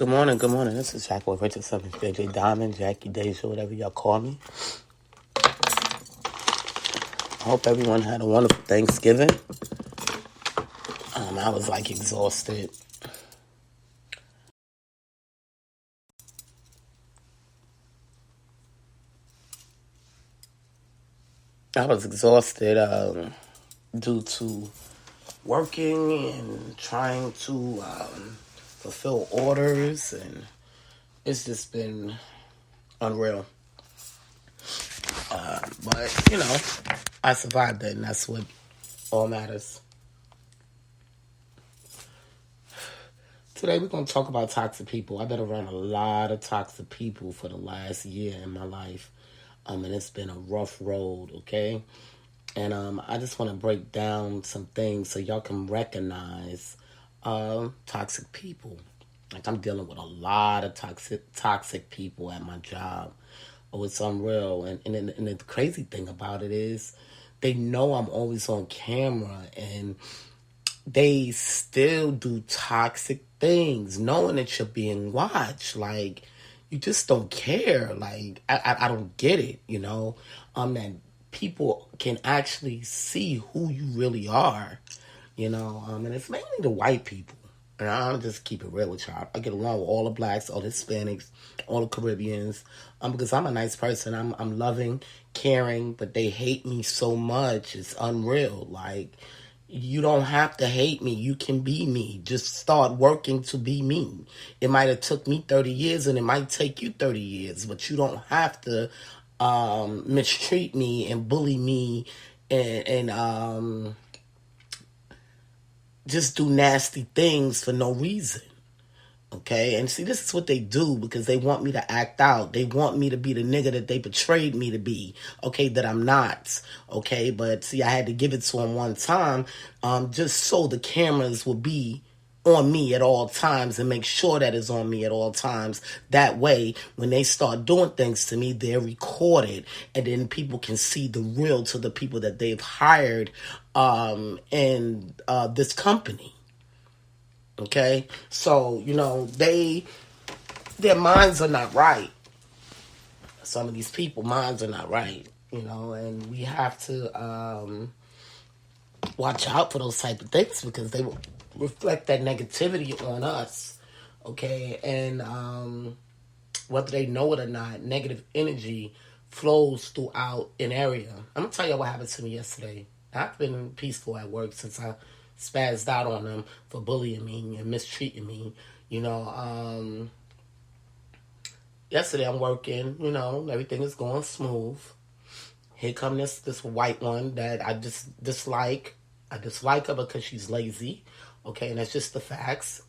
Good morning, good morning. This is Jack Boy Richardson, JJ Diamond, Jackie Deja, whatever y'all call me. I hope everyone had a wonderful Thanksgiving. I was exhausted. Due to working and trying to fulfill orders, and it's just been unreal. But, I survived it, and that's what all matters. Today we're going to talk about toxic people. I've been around a lot of toxic people for the last year in my life. And it's been a rough road, okay? And I just want to break down some things so y'all can recognize toxic people. Like, I'm dealing with a lot of toxic people at my job. Oh, it's unreal. And the crazy thing about it is they know I'm always on camera, and they still do toxic things knowing that you're being watched. Like, you just don't care. Like, I don't get it, that people can actually see who you really are, and it's mainly the white people. And I'll just keep it real with y'all. I get along with all the blacks, all the Hispanics, all the Caribbeans, because I'm a nice person. I'm loving, caring, but they hate me so much. It's unreal. Like, you don't have to hate me. You can be me. Just start working to be me. It might have took me 30 years, and it might take you 30 years, but you don't have to mistreat me and bully me and just do nasty things for no reason. Okay? And see, this is what they do because they want me to act out. They want me to be the nigga that they betrayed me to be. Okay? That I'm not. Okay? But see, I had to give it to them one time just so the cameras will be on me at all times and make sure that it's on me at all times. That way, when they start doing things to me, they're recorded, and then people can see the real to the people that they've hired in this company. Okay? So, their minds are not right. Some of these people, minds are not right, and we have to watch out for those type of things because they will reflect that negativity on us, okay? And whether they know it or not, negative energy flows throughout an area. I'm going to tell you what happened to me yesterday. I've been peaceful at work since I spazzed out on them for bullying me and mistreating me. Yesterday I'm working, everything is going smooth. Here come this white one that I just dislike. I dislike her because she's lazy, okay, and that's just the facts.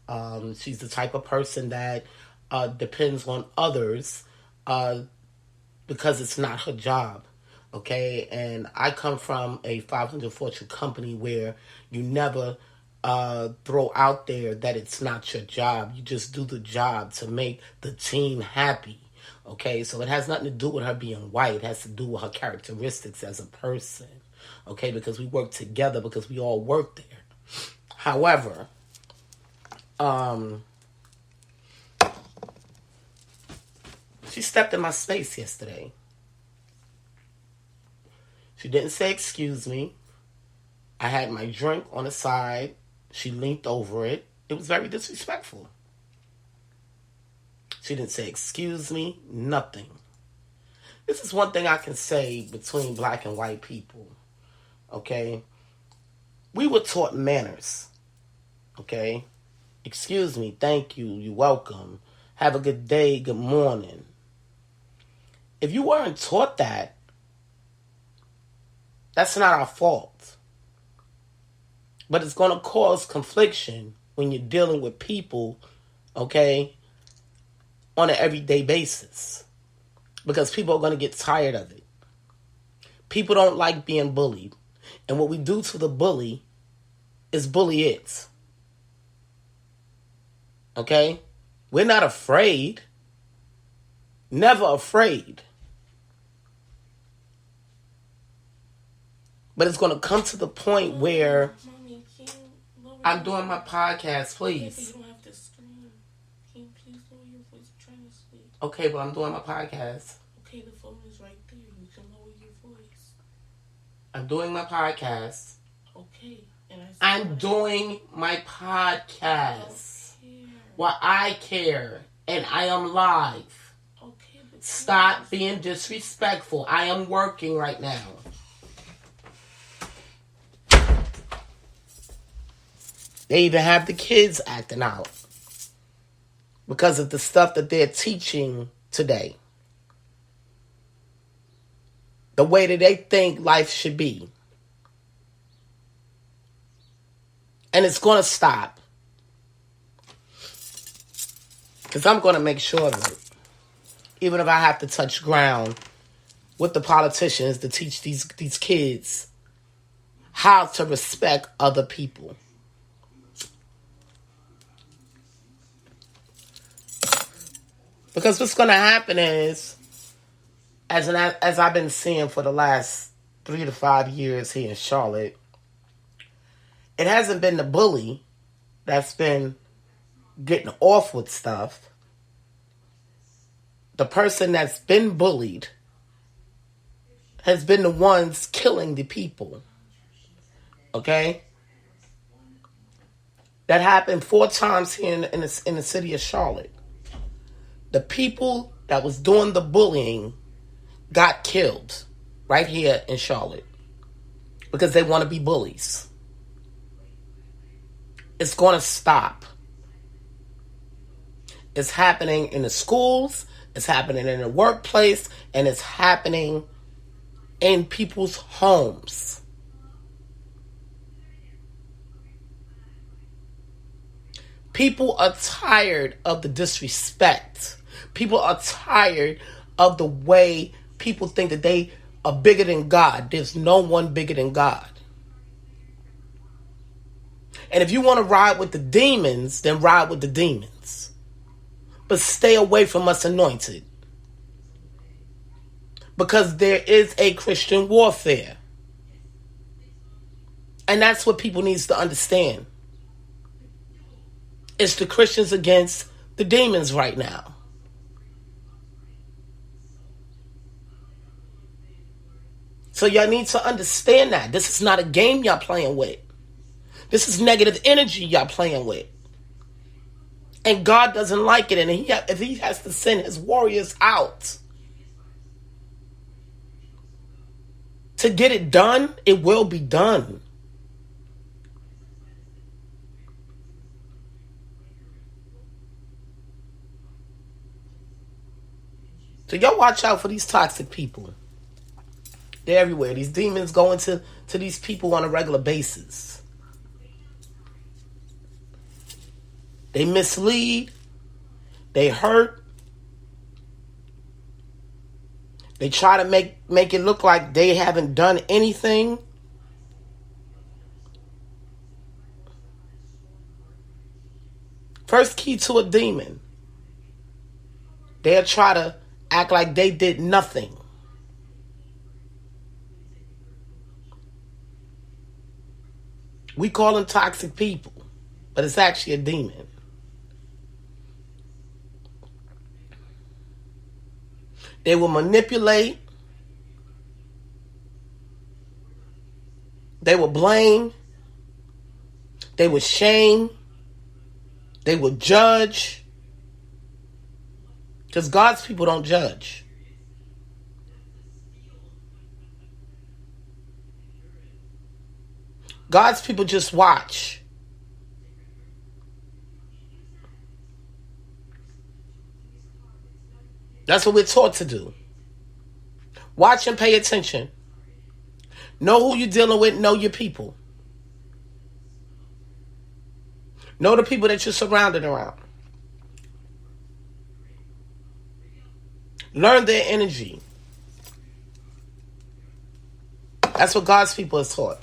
She's the type of person that depends on others because it's not her job, okay? And I come from a 500 Fortune company where you never throw out there that it's not your job. You just do the job to make the team happy. Okay, so it has nothing to do with her being white. It has to do with her characteristics as a person. Okay, because we work together, because we all work there. However, she stepped in my space yesterday. She didn't say excuse me. I had my drink on the side. She leaned over it. It was very disrespectful. She didn't say excuse me, nothing. This is one thing I can say between black and white people, okay? We were taught manners, okay? Excuse me, thank you, you're welcome. Have a good day, good morning. If you weren't taught that, that's not our fault. But it's going to cause confliction when you're dealing with people, okay, on an everyday basis. Because people are going to get tired of it. People don't like being bullied. And what we do to the bully is bully it. Okay? We're not afraid. Never afraid. But it's going to come to the point where I'm doing my podcast, please. You don't have to scream. Can you please lower your voice? I'm trying to sleep. Okay, but I'm doing my podcast. Okay, the phone is right there. You can lower your voice. I'm doing my podcast. Okay, and I'm doing my podcast. Well, I care, and I am live. Okay, but stop being disrespectful. I am working right now. They even have the kids acting out because of the stuff that they're teaching today. The way that they think life should be. And it's going to stop. Because I'm going to make sure of it. Even if I have to touch ground with the politicians to teach these kids how to respect other people. Because what's going to happen is, as I've been seeing for the last 3 to 5 years here in Charlotte, it hasn't been the bully that's been getting off with stuff. The person that's been bullied has been the ones killing the people. Okay? That happened 4 times here in the city of Charlotte. The people that was doing the bullying got killed right here in Charlotte because they want to be bullies. It's going to stop. It's happening in the schools, it's happening in the workplace, and it's happening in people's homes. People are tired of the disrespect. People are tired of the way people think that they are bigger than God. There's no one bigger than God. And if you want to ride with the demons, then ride with the demons. But stay away from us anointed. Because there is a Christian warfare. And that's what people need to understand. It's the Christians against the demons right now. So y'all need to understand that. This is not a game y'all playing with. This is negative energy y'all playing with. And God doesn't like it. And if he has to send his warriors out to get it done, it will be done. So y'all watch out for these toxic people. They're everywhere. These demons go into these people on a regular basis. They mislead. They hurt. They try to make it look like they haven't done anything. First key to a demon. They'll try to act like they did nothing. We call them toxic people, but it's actually a demon. They will manipulate. They will blame. They will shame. They will judge. Because God's people don't judge. God's people just watch. That's what we're taught to do. Watch and pay attention. Know who you're dealing with. Know your people. Know the people that you're surrounded around. Learn their energy. That's what God's people is taught.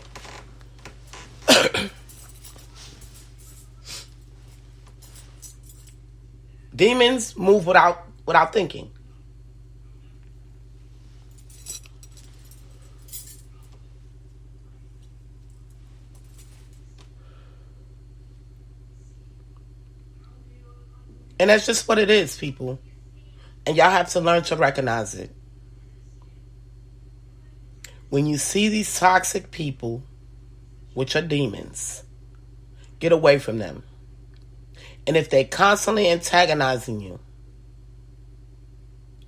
Demons move without thinking. And that's just what it is, people. And y'all have to learn to recognize it. When you see these toxic people, which are demons, get away from them. And if they're constantly antagonizing you,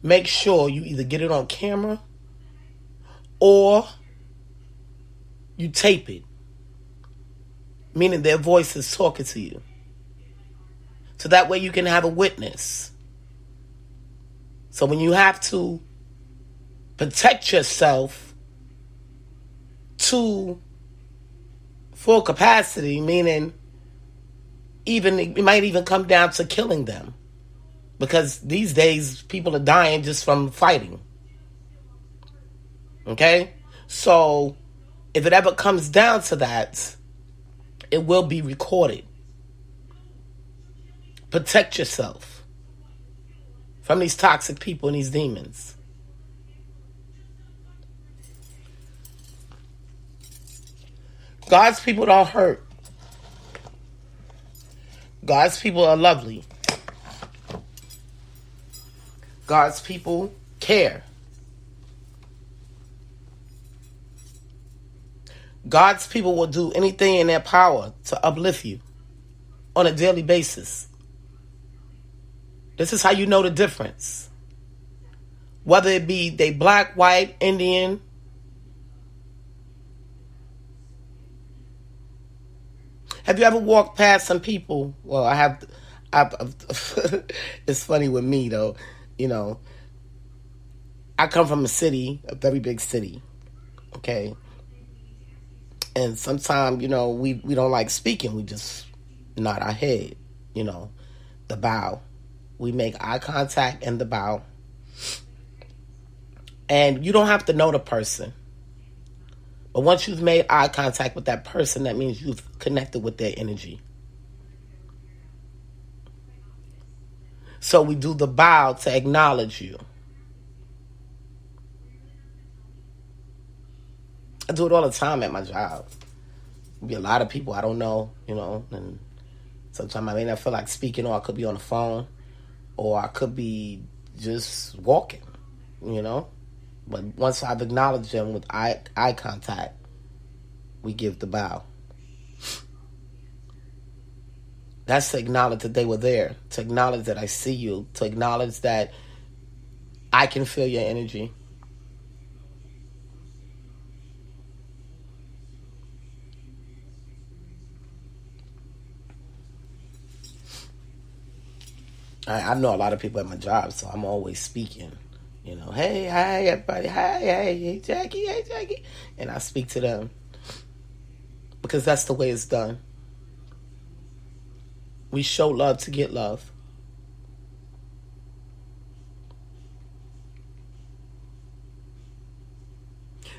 make sure you either get it on camera or you tape it. Meaning their voice is talking to you. So that way you can have a witness. So when you have to protect yourself to full capacity, meaning it might even come down to killing them. Because these days people are dying just from fighting. Okay? So if it ever comes down to that, it will be recorded. Protect yourself from these toxic people and these demons. God's people don't hurt. God's people are lovely. God's people care. God's people will do anything in their power to uplift you on a daily basis. This is how you know the difference. Whether it be they black, white, Indian. Have you ever walked past some people? Well, I have. It's funny with me though. You know, I come from a city, a very big city. Okay. And sometimes, you know, we don't like speaking. We just nod our head, you know, the bow. We make eye contact and the bow. And you don't have to know the person. But once you've made eye contact with that person, that means you've connected with their energy. So we do the bow to acknowledge you. I do it all the time at my job. There'll be a lot of people I don't know, you know, and sometimes I may not feel like speaking, or I could be on the phone, or I could be just walking, you know. But once I've acknowledged them with eye contact, we give the bow. That's to acknowledge that they were there, to acknowledge that I see you, to acknowledge that I can feel your energy. I know a lot of people at my job, so I'm always speaking. You know, hey, hi, everybody. Hi, hey, Jackie, hey, Jackie. And I speak to them because that's the way it's done. We show love to get love.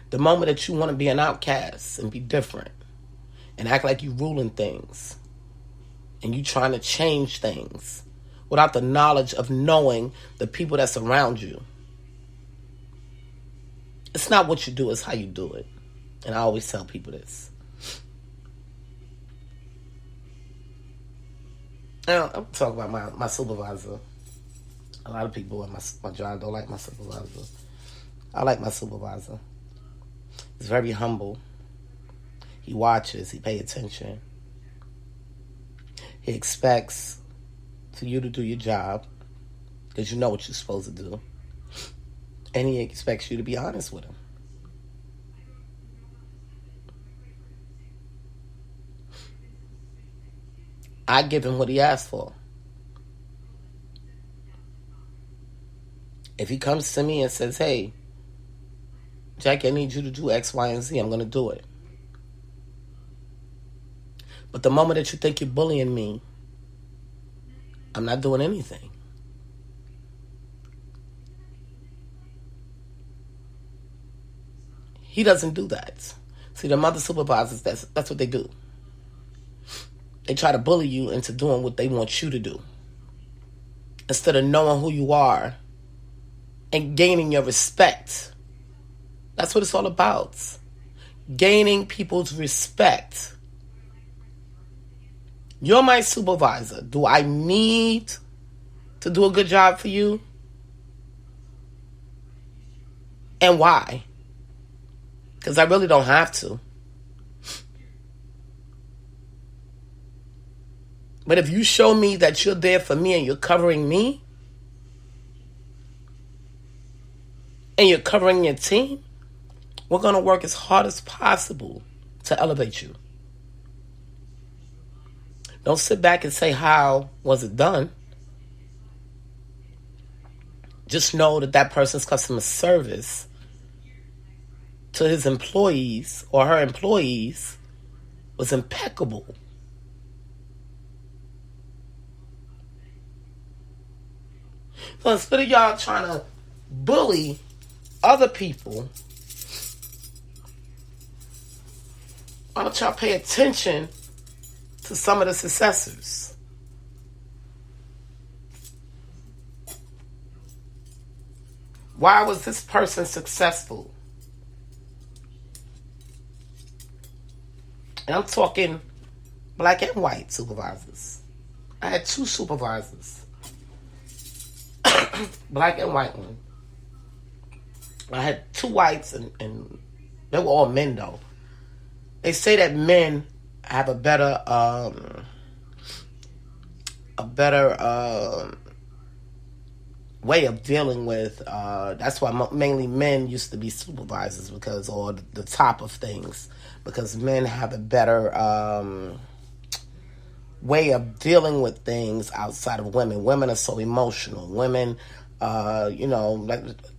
The moment that you want to be an outcast and be different and act like you ruling things and you trying to change things without the knowledge of knowing the people that surround you. It's not what you do, it's how you do it. And I always tell people this. Now, I'm talking about my supervisor. A lot of people at my job don't like my supervisor. I like my supervisor. He's very humble. He watches, he pays attention. He expects for you to do your job because you know what you're supposed to do. And he expects you to be honest with him. I give him what he asked for. If he comes to me and says, hey, Jackie, I need you to do X, Y, and Z, I'm going to do it. But the moment that you think you're bullying me, I'm not doing anything. He doesn't do that. See, the other supervisors, that's what they do. They try to bully you into doing what they want you to do, instead of knowing who you are and gaining your respect. That's what it's all about. Gaining people's respect. You're my supervisor. Do I need to do a good job for you? And why? Because I really don't have to. But if you show me that you're there for me and you're covering me, and you're covering your team, we're going to work as hard as possible to elevate you. Don't sit back and say, how was it done? Just know that that person's customer service to his employees or her employees was impeccable. So instead of y'all trying to bully other people, why don't y'all pay attention to some of the successors? Why was this person successful? And I'm talking black and white supervisors. I had 2 supervisors. Black and white one. I had 2 whites and they were all men though. They say that men have a better way of dealing with. That's why mainly men used to be supervisors because, or the top of things, because men have a better way of dealing with things outside of women. Women are so emotional. Women, like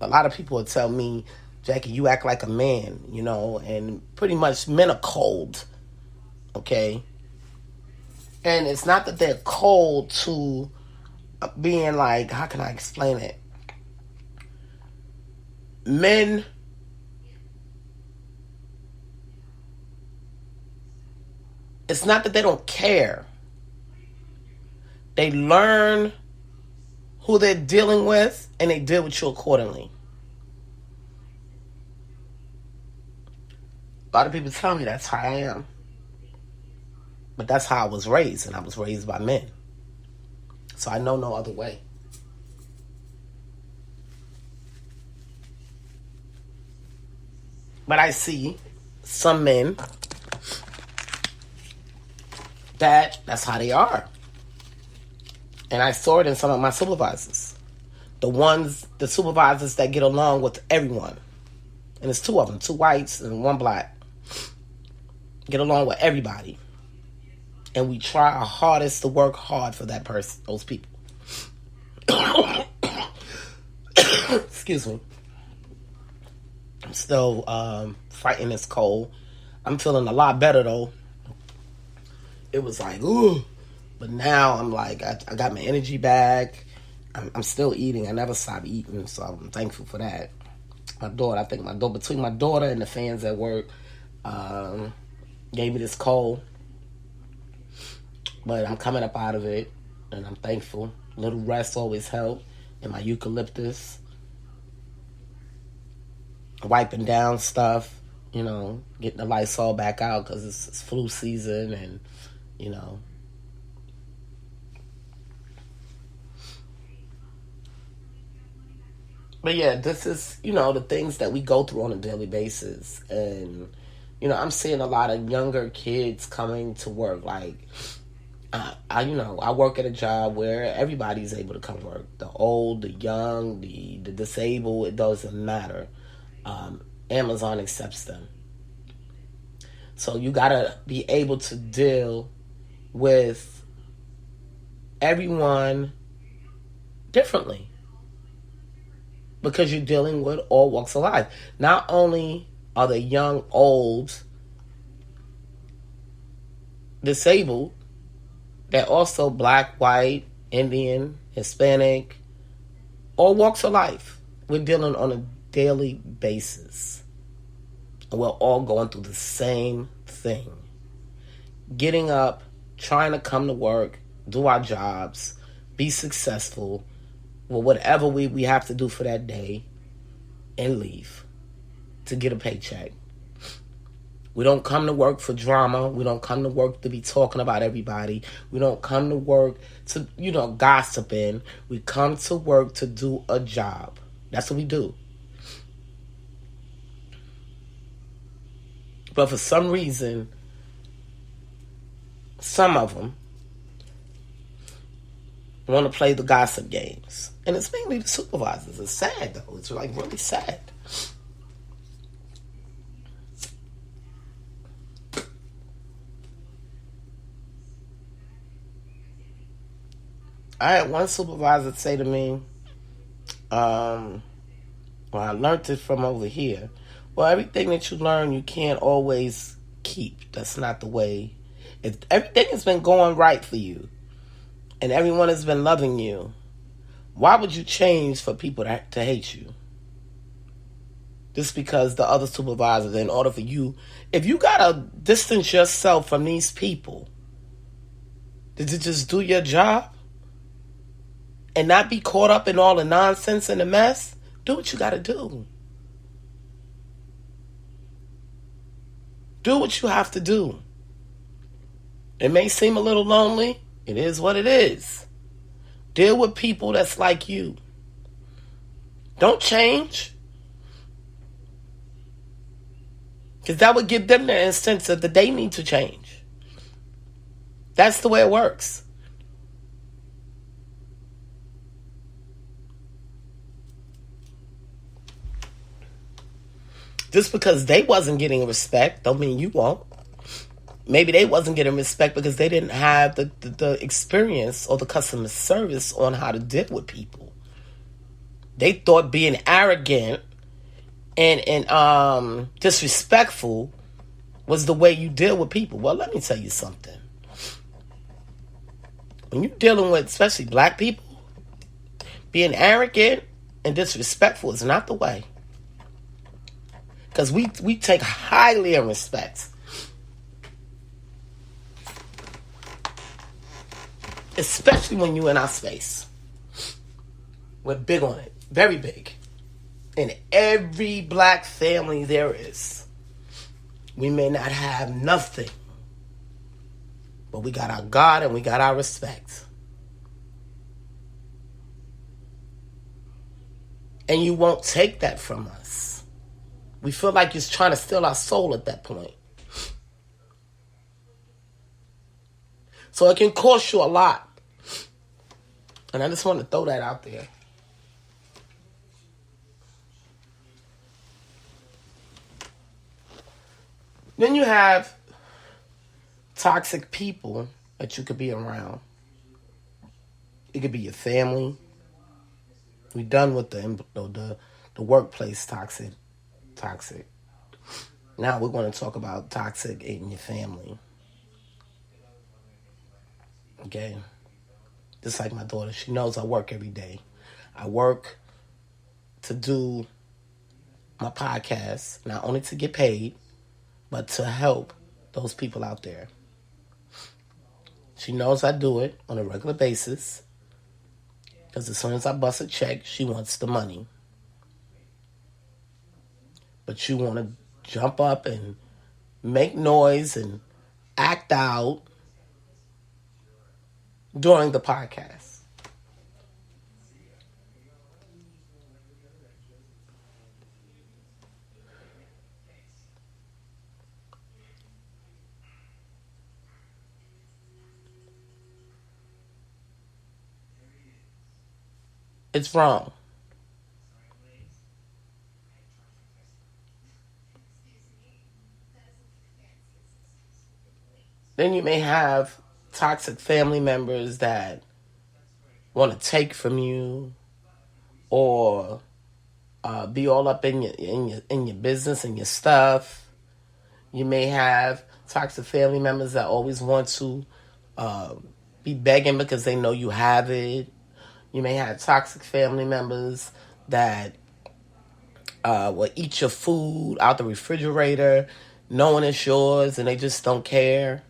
a lot of people would tell me, Jackie, you act like a man, and pretty much men are cold, okay? And it's not that they're cold to being like, how can I explain it? Men, it's not that they don't care. They learn who they're dealing with and they deal with you accordingly. A lot of people tell me that's how I am. But that's how I was raised, and I was raised by men. So I know no other way. But I see some men that's how they are. And I saw it in some of my supervisors. The supervisors that get along with everyone. And it's 2 of them, 2 whites and 1 black. Get along with everybody. And we try our hardest to work hard for that person, those people. Excuse me. I'm still fighting this cold. I'm feeling a lot better though. It was like, ooh. But now I'm like, I got my energy back. I'm still eating. I never stop eating, so I'm thankful for that. Between my daughter and the fans at work, gave me this cold. But I'm coming up out of it, and I'm thankful. A little rest always helps. And my eucalyptus, wiping down stuff, getting the Lysol back out because it's flu season, and But yeah, this is, the things that we go through on a daily basis. And, I'm seeing a lot of younger kids coming to work. Like, I work at a job where everybody's able to come work. The old, the young, the disabled, it doesn't matter. Amazon accepts them. So you got to be able to deal with everyone differently. Because you're dealing with all walks of life. Not only are they young, old, disabled, they're also black, white, Indian, Hispanic, all walks of life. We're dealing on a daily basis. And we're all going through the same thing. Getting up, trying to come to work, do our jobs, be successful, with whatever we have to do for that day, and leave to get a paycheck. We don't come to work for drama. We don't come to work to be talking about everybody. We don't come to work to, gossiping. We come to work to do a job. That's what we do. But for some reason, some of them want to play the gossip games. And it's mainly the supervisors. It's sad, though. It's like really sad. I had one supervisor say to me, well, I learned it from over here. Well, everything that you learn, you can't always keep. That's not the way. If everything has been going right for you and everyone has been loving you, why would you change for people to hate you? Just because the other supervisors, in order for you, if you got to distance yourself from these people, did you just do your job? And not be caught up in all the nonsense and the mess? Do what you got to do. Do what you have to do. It may seem a little lonely. It is what it is. Deal with people that's like you. Don't change. Because that would give them the incentive that they need to change. That's the way it works. Just because they wasn't getting respect don't mean you won't. Maybe they wasn't getting respect because they didn't have the experience or the customer service on how to deal with people. They thought being arrogant and disrespectful was the way you deal with people. Well, let me tell you something. When you're dealing with especially black people, being arrogant and disrespectful is not the way. Because we take highly in respect. Especially when you're in our space. We're big on it. Very big. In every black family there is. We may not have nothing. But we got our God and we got our respect. And you won't take that from us. We feel like you're trying to steal our soul at that point. So it can cost you a lot. And I just want to throw that out there. Then you have toxic people that you could be around. It could be your family. We're done with the workplace toxic. Now we're going to talk about toxic in your family. Okay? Just like my daughter, she knows I work every day. I work to do my podcast, not only to get paid, but to help those people out there. She knows I do it on a regular basis because as soon as I bust a check, she wants the money. But you want to jump up and make noise and act out during the podcast. It's wrong. Then you may have toxic family members that want to take from you or be all up in your business and your stuff. You may have toxic family members that always want to be begging because they know you have it. You may have toxic family members that will eat your food out the refrigerator knowing it's yours and they just don't care.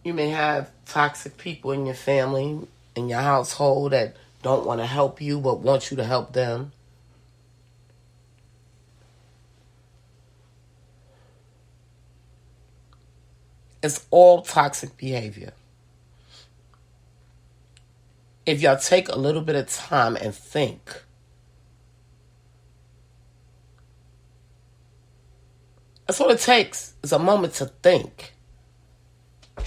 You may have toxic people in your family, in your household that don't want to help you but want you to help them. It's all toxic behavior. If y'all take a little bit of time and think, that's all it takes. It's a moment to think. I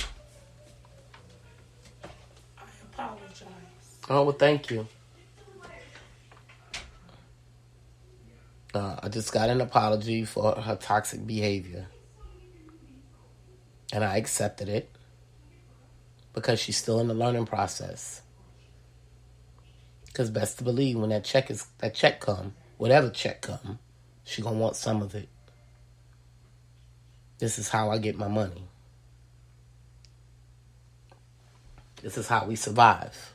apologize. Oh, well, thank you. I just got an apology for her toxic behavior. And I accepted it because she's still in the learning process. Because best to believe when that check come, whatever check come, she gonna want some of it. This is how I get my money. This is how we survive.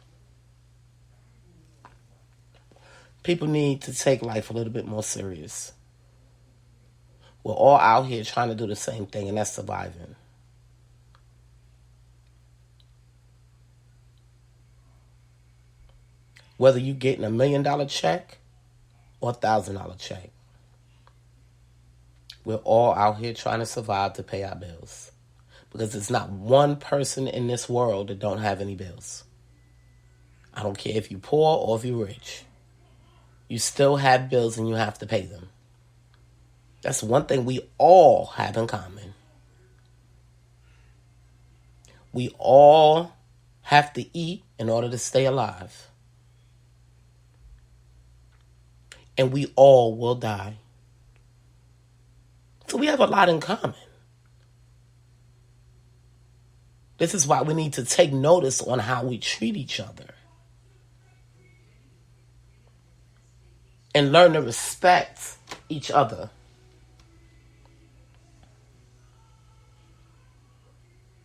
People need to take life a little bit more serious. We're all out here trying to do the same thing, and that's surviving. Whether you're getting $1 million check or $1,000 check, we're all out here trying to survive to pay our bills. Because there's not one person in this world that don't have any bills. I don't care if you're poor or if you're rich. You still have bills and you have to pay them. That's one thing we all have in common. We all have to eat in order to stay alive. And we all will die. So we have a lot in common. This is why we need to take notice on how we treat each other. And learn to respect each other.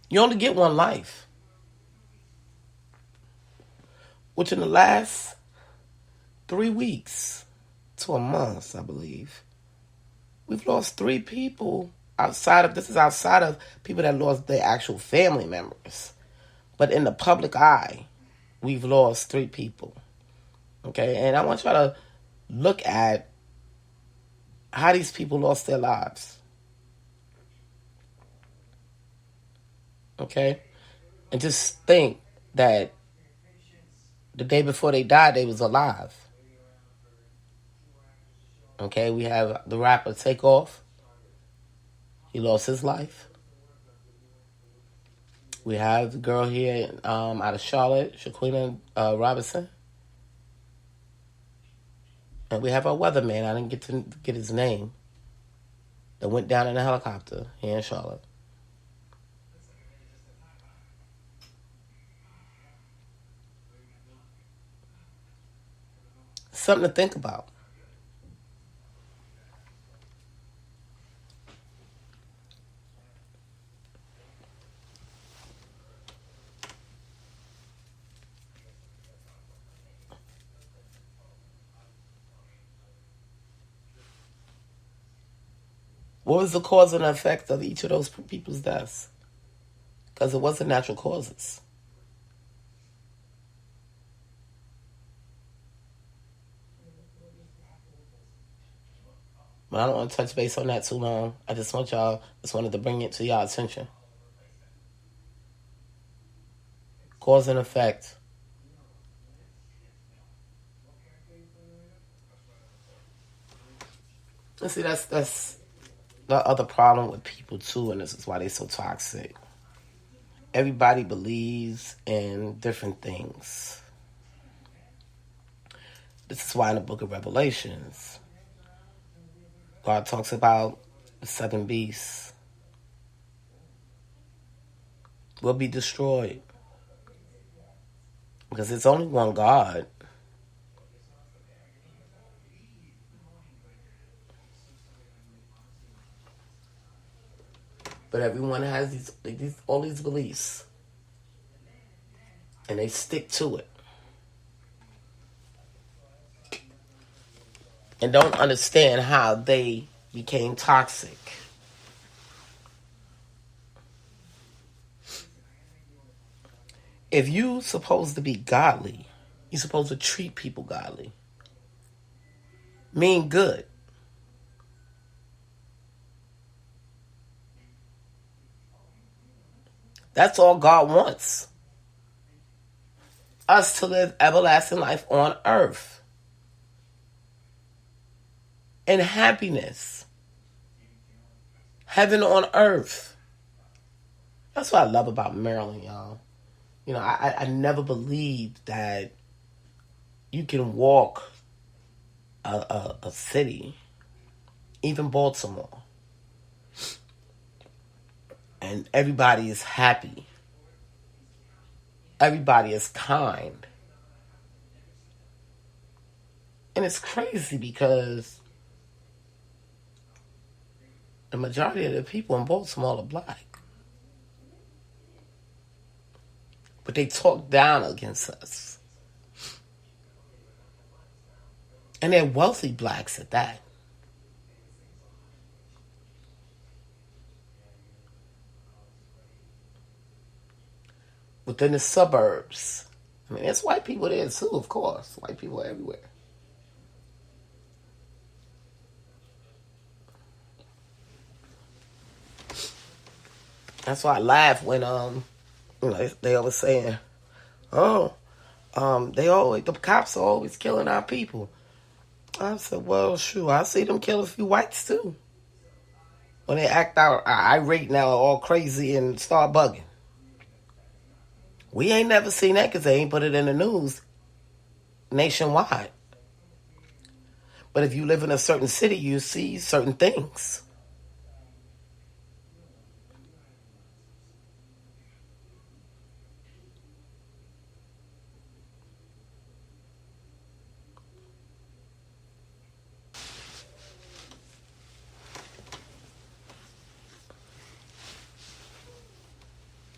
You only get one life. Which in the last 3 weeks to a month, I believe, we've lost 3 people outside of people that lost their actual family members. But in the public eye, we've lost 3 people. Okay, and I want y'all to look at how these people lost their lives. Okay? And just think that the day before they died, they was alive. Okay, we have the rapper Takeoff. He lost his life. We have the girl here out of Charlotte, Shaquina Robinson. And we have our weatherman, I didn't get to get his name, that went down in a helicopter here in Charlotte. Something to think about. What was the cause and effect of each of those people's deaths? Because it wasn't natural causes. But I don't want to touch base on that too long. I just wanted to bring it to y'all attention. Cause and effect. And see, that's the other problem with people too, and this is why they're so toxic. Everybody believes in different things. This is why in the book of Revelations, God talks about the 7 beasts will be destroyed. Because there's only one God. But everyone has all these beliefs. And they stick to it. And don't understand how they became toxic. If you're supposed to be godly, you're supposed to treat people godly. Mean good. That's all God wants. Us to live everlasting life on earth. In happiness. Heaven on earth. That's what I love about Maryland, y'all. You know, I never believed that you can walk a city, even Baltimore, and everybody is happy. Everybody is kind. And it's crazy because the majority of the people in Baltimore are black. But they talk down against us. And they're wealthy blacks at that. Within the suburbs. I mean, there's white people there too, of course. White people are everywhere. That's why I laugh when they always saying, "Oh, the cops are always killing our people." I said, "Well, shoot, I see them kill a few whites too when they act out irate now, all crazy and start bugging. We ain't never seen that because they ain't put it in the news nationwide. But if you live in a certain city, you see certain things."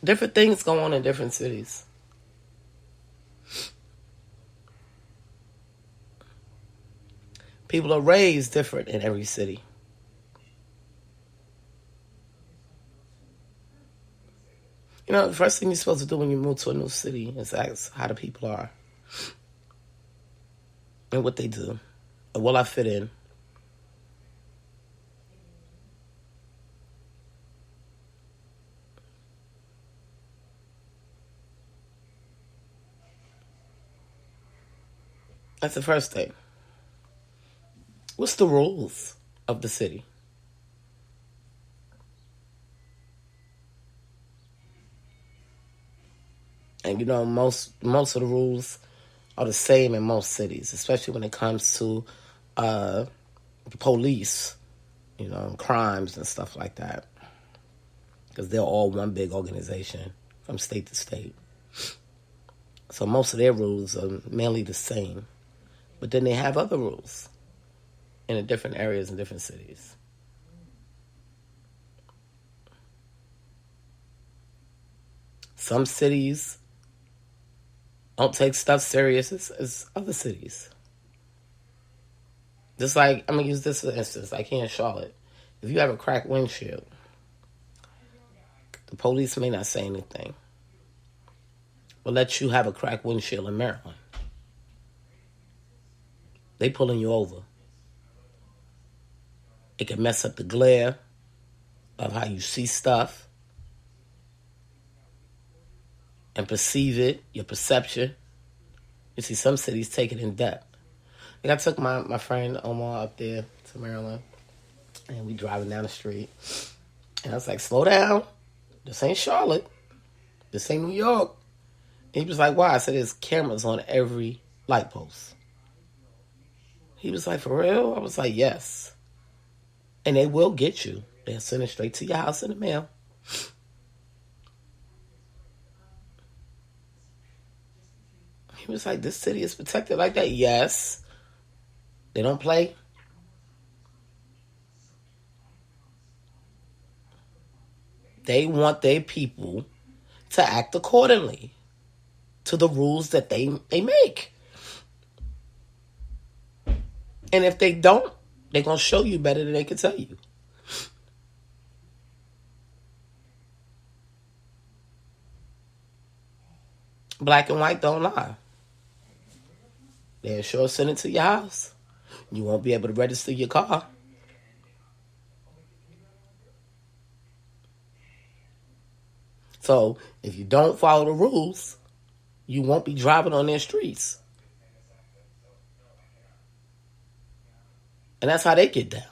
Different things go on in different cities. People are raised different in every city. You know, the first thing you're supposed to do when you move to a new city is ask how the people are and what they do. And will I fit in? That's the first thing. What's the rules of the city? And you know, most of the rules are the same in most cities, especially when it comes to the police, you know, crimes and stuff like that. Because they're all one big organization from state to state. So most of their rules are mainly the same. But then they have other rules in the different areas and different cities. Some cities don't take stuff serious as other cities. Just like, I'm going to use this for instance, like here in Charlotte. If you have a cracked windshield, the police may not say anything, but let you have a cracked windshield in Maryland. They pulling you over. It can mess up the glare of how you see stuff and perceive it, your perception. You see, some cities take it in depth. Like I took my friend Omar up there to Maryland, and we driving down the street. And I was like, slow down. This ain't Charlotte. This ain't New York. And he was like, why? I said, there's cameras on every light post. He was like, for real? I was like, yes. And they will get you. They'll send it straight to your house in the mail. He was like, this city is protected like that? Yes. They don't play. They want their people to act accordingly to the rules that they make. And if they don't, they're going to show you better than they can tell you. Black and white don't lie. They'll sure send it to your house. You won't be able to register your car. So if you don't follow the rules, you won't be driving on their streets. And that's how they get down.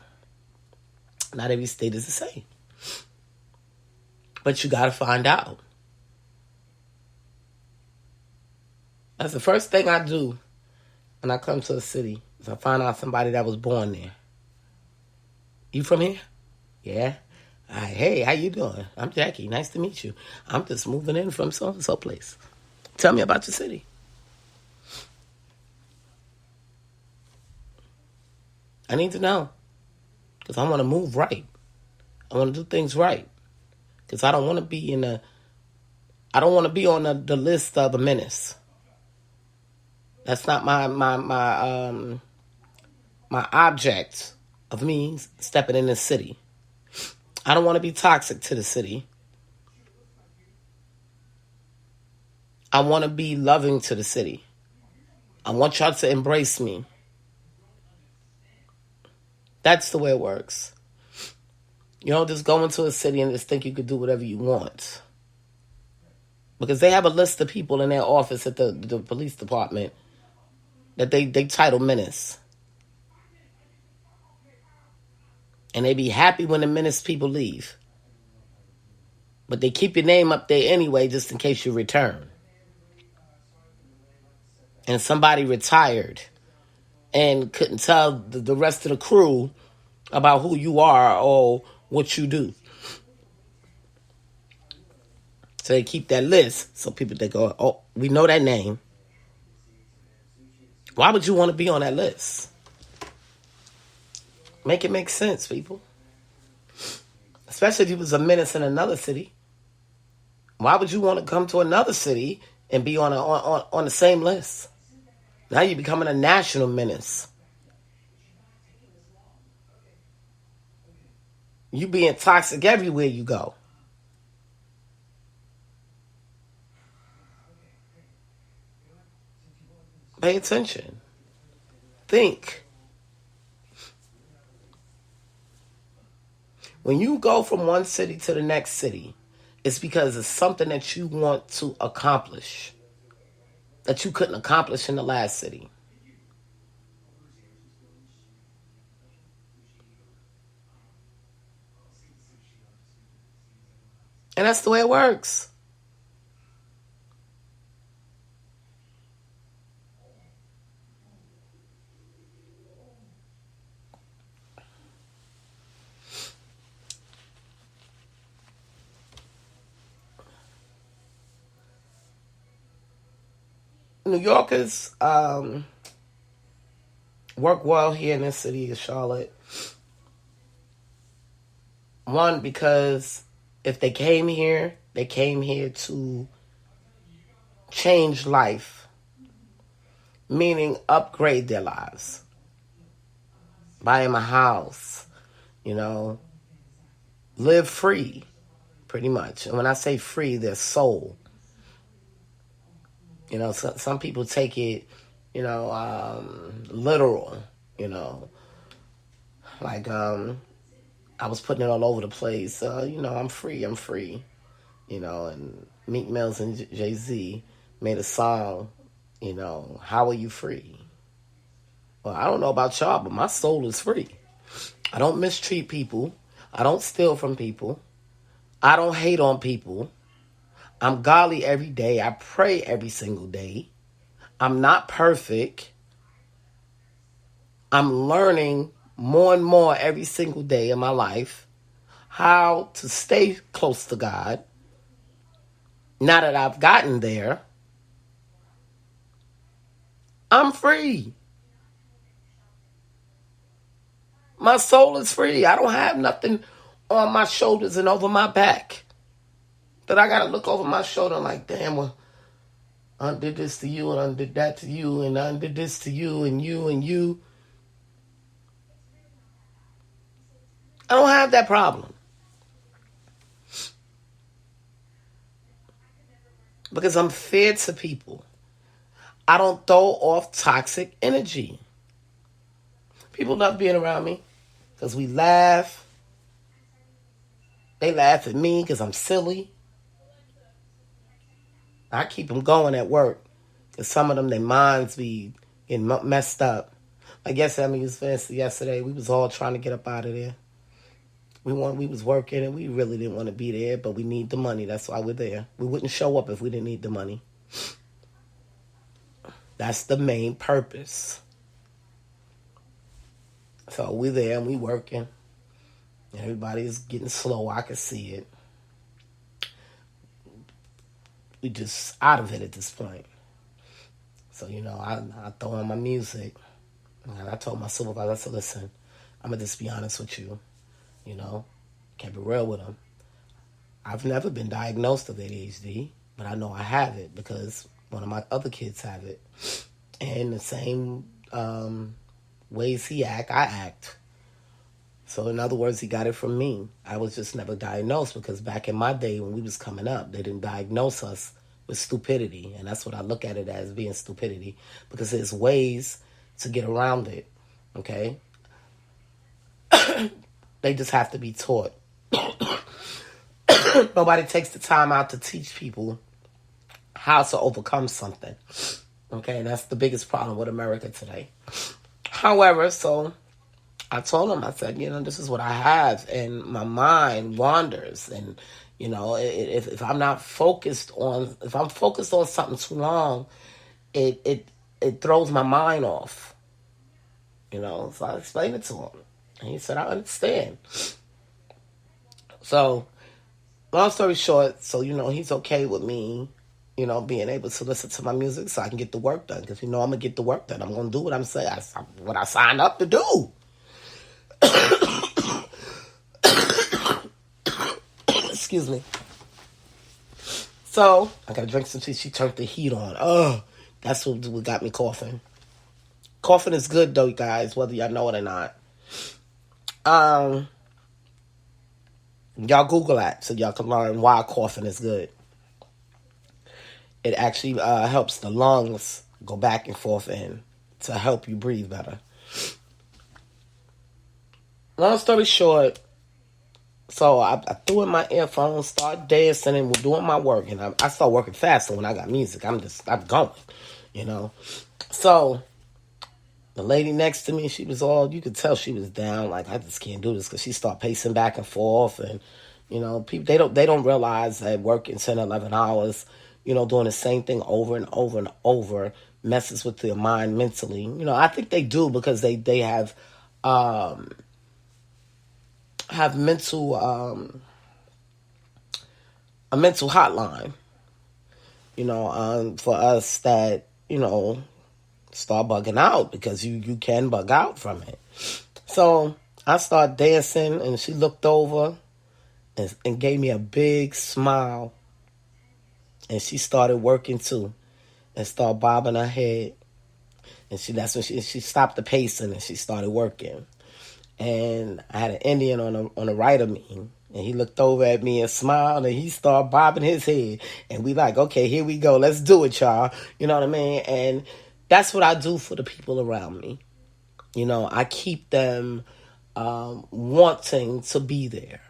Not every state is the same. But you got to find out. That's the first thing I do when I come to a city is I find out somebody that was born there. You from here? Yeah. Hey, how you doing? I'm Jackie. Nice to meet you. I'm just moving in from so place. Tell me about your city. I need to know. Because I want to move right. I want to do things right. Because I don't want to be I don't want to be on the list of a menace. That's not my object of me stepping in the city. I don't want to be toxic to the city. I want to be loving to the city. I want y'all to embrace me. That's the way it works. You don't just go into a city and just think you could do whatever you want. Because they have a list of people in their office at the police department that they title menace. And they be happy when the menace people leave. But they keep your name up there anyway just in case you return. And somebody retired and couldn't tell the rest of the crew about who you are or what you do. So they keep that list. So people, they go, oh, we know that name. Why would you want to be on that list? Make it make sense, people. Especially if you was a menace in another city. Why would you want to come to another city and be on the same list? Now you're becoming a national menace. You being toxic everywhere you go. Pay attention. Think. When you go from one city to the next city, it's because it's something that you want to accomplish that you couldn't accomplish in the last city. And that's the way it works. New Yorkers work well here in this city of Charlotte. One, because if they came here to change life, meaning upgrade their lives. Buy them a house, live free, pretty much. And when I say free, their soul. Some people take it, literal, like, I was putting it all over the place. I'm free, and Meek Mills and Jay-Z made a song, how are you free? Well, I don't know about y'all, but my soul is free. I don't mistreat people. I don't steal from people. I don't hate on people. I'm godly every day. I pray every single day. I'm not perfect. I'm learning more and more every single day in my life how to stay close to God. Now that I've gotten there, I'm free. My soul is free. I don't have nothing on my shoulders and over my back that I got to look over my shoulder like, damn, well, I did this to you and I did that to you and I did this to you and you and you. I don't have that problem. Because I'm fair to people. I don't throw off toxic energy. People love being around me because we laugh. They laugh at me because I'm silly. I keep them going at work. Because some of them, their minds be getting messed up. Like yesterday, I mean, it was fancy yesterday. We was all trying to get up out of there. We was working and we really didn't want to be there, but we need the money. That's why we're there. We wouldn't show up if we didn't need the money. That's the main purpose. So we're there and we working. Everybody's getting slow. I can see it. We just out of it at this point. So, I throw on my music. And I told my supervisor, I said, listen, I'm going to just be honest with you. Can't be real with him. I've never been diagnosed with ADHD, but I know I have it because one of my other kids have it. And the same ways he act, I act. So in other words, he got it from me. I was just never diagnosed because back in my day when we was coming up, they didn't diagnose us with stupidity. And that's what I look at it as, being stupidity, because there's ways to get around it, okay? They just have to be taught. Nobody takes the time out to teach people how to overcome something. Okay, and that's the biggest problem with America today. However, so I told him, I said, this is what I have, and my mind wanders, and if I'm not focused on, if I'm focused on something too long, it throws my mind off. So I explained it to him, and he said, I understand. So, long story short, so he's okay with me, being able to listen to my music so I can get the work done. Because I'm gonna get the work done. I'm gonna do what I'm saying. What I signed up to do. Excuse me. So I gotta drink some tea. She turned the heat on. Oh, that's what got me coughing. Coughing is good though, guys, whether y'all know it or not. Y'all Google that so y'all can learn why coughing is good. It actually helps the lungs go back and forth and to help you breathe better. Long story short, so I threw in my earphones, started dancing, and was doing my work. And I start working faster when I got music. I'm going, So the lady next to me, she was you could tell she was down. Like, I just can't do this, because she started pacing back and forth. And, people, they don't realize that working 10, 11 hours, doing the same thing over and over and over messes with their mind mentally. I think they do because they have mental, a mental hotline, for us that, start bugging out, because you can bug out from it. So I started dancing, and she looked over and gave me a big smile. And she started working too, and started bobbing her head. And that's when she stopped the pacing and she started working. And I had an Indian on the right of me, and he looked over at me and smiled, and he started bobbing his head. And we like, okay, here we go, let's do it, y'all. You know what I mean? And that's what I do for the people around me. I keep them wanting to be there.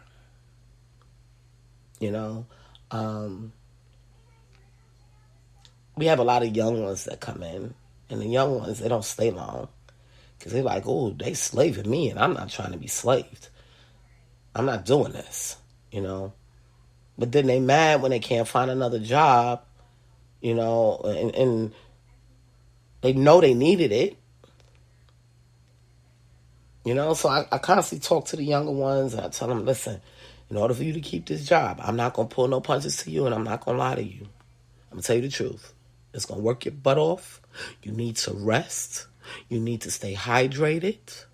We have a lot of young ones that come in, and the young ones, they don't stay long, because they're like, oh, they slaving me, and I'm not trying to be slaved. I'm not doing this, But then they mad when they can't find another job, and they know they needed it. So I constantly talk to the younger ones, and I tell them, listen, in order for you to keep this job, I'm not going to pull no punches to you, and I'm not going to lie to you. I'm going to tell you the truth. It's going to work your butt off. You need to rest. You need to stay hydrated.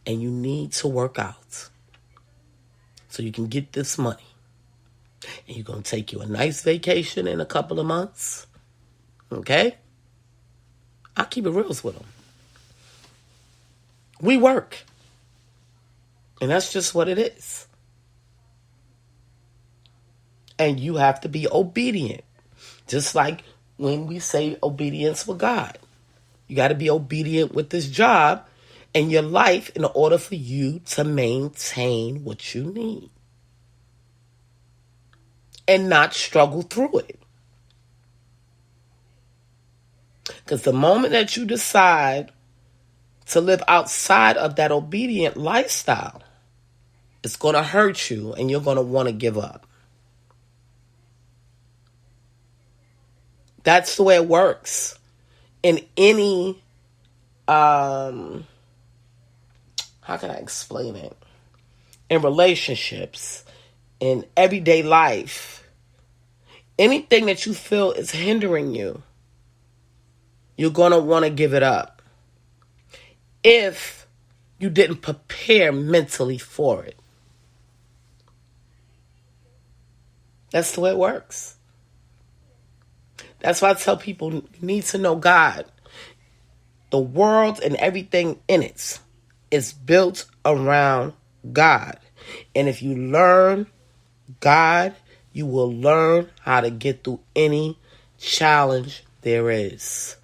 And you need to work out so you can get this money. And you're going to take you a nice vacation in a couple of months. Okay? I keep it real with them. We work. And that's just what it is. And you have to be obedient. Just like when we say obedience with God. You got to be obedient with this job and your life in order for you to maintain what you need. And not struggle through it. Because the moment that you decide to live outside of that obedient lifestyle, it's going to hurt you and you're going to want to give up. That's the way it works in any, how can I explain it? In relationships, in everyday life, anything that you feel is hindering you, you're going to want to give it up if you didn't prepare mentally for it. That's the way it works. That's why I tell people you need to know God. The world and everything in it is built around God. And if you learn God, you will learn how to get through any challenge there is.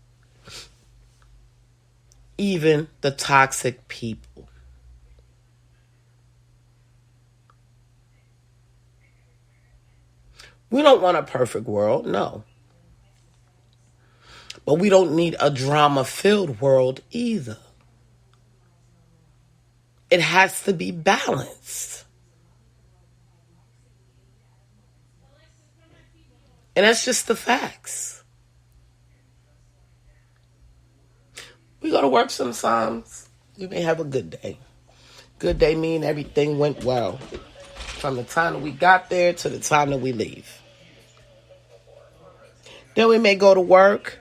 Even the toxic people. We don't want a perfect world, no. But we don't need a drama-filled world either. It has to be balanced. And that's just the facts. We go to work sometimes. You may have a good day. Good day mean everything went well. From the time that we got there to the time that we leave. Then we may go to work.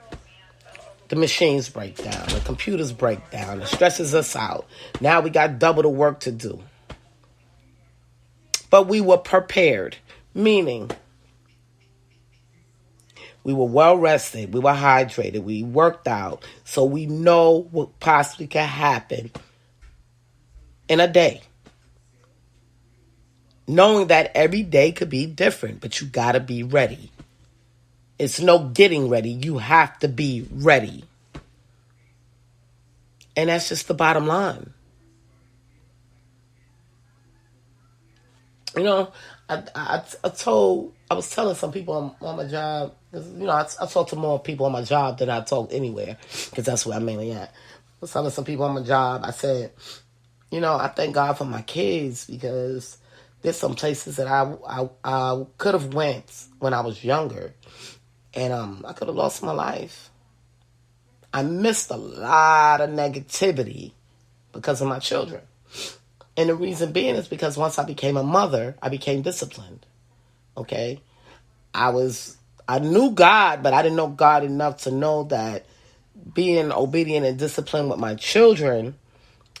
The machines break down. The computers break down. It stresses us out. Now we got double the work to do. But we were prepared. Meaning, we were well rested. We were hydrated. We worked out. So we know what possibly could happen in a day. Knowing that every day could be different. But you got to be ready. It's no getting ready. You have to be ready. And that's just the bottom line. You know, I was telling some people on my job, you know, I talk to more people on my job than I talk anywhere, because that's where I'm mainly at. I was telling some people on my job, I said, you know, I thank God for my kids, because there's some places that I could have went when I was younger. And I could have lost my life. I missed a lot of negativity because of my children. And the reason being is because once I became a mother, I became disciplined. Okay? I knew God, but I didn't know God enough to know that being obedient and disciplined with my children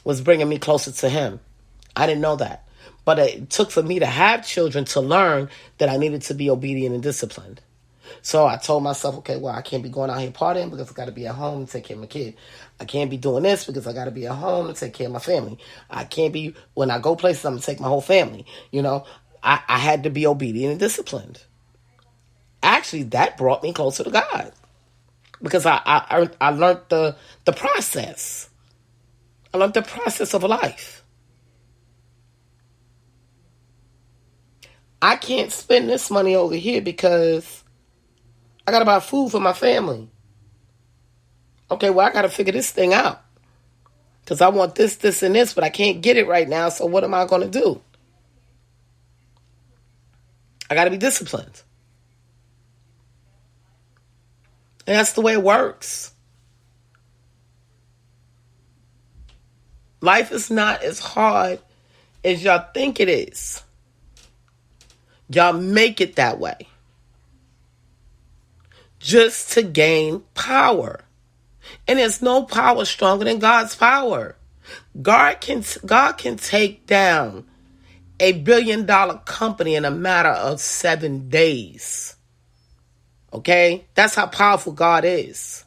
was bringing me closer to Him. I didn't know that. But it took for me to have children to learn that I needed to be obedient and disciplined. So I told myself, okay, well, I can't be going out here partying because I got to be at home to take care of my kid. I can't be doing this because I got to be at home to take care of my family. I can't be, when I go places, I'm going to take my whole family. You know, I had to be obedient and disciplined. Actually, that brought me closer to God because I learned the process. I learned the process of life. I can't spend this money over here because I got to buy food for my family. Okay, well, I got to figure this thing out. Because I want this, this, and this, but I can't get it right now, so what am I going to do? I got to be disciplined. And that's the way it works. Life is not as hard as y'all think it is. Y'all make it that way. Just to gain power. And there's no power stronger than God's power. God can take down $1 billion company in a matter of 7 days. Okay? That's how powerful God is.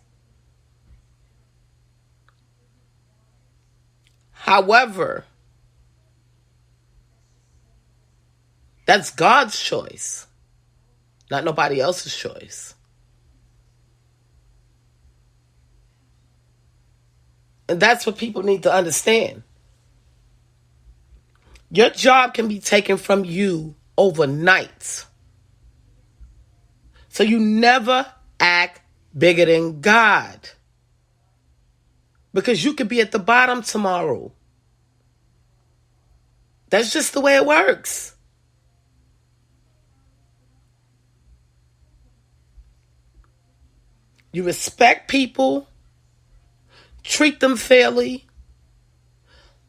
However, that's God's choice, not nobody else's choice. And that's what people need to understand. Your job can be taken from you overnight. So you never act bigger than God. Because you could be at the bottom tomorrow. That's just the way it works. You respect people, treat them fairly,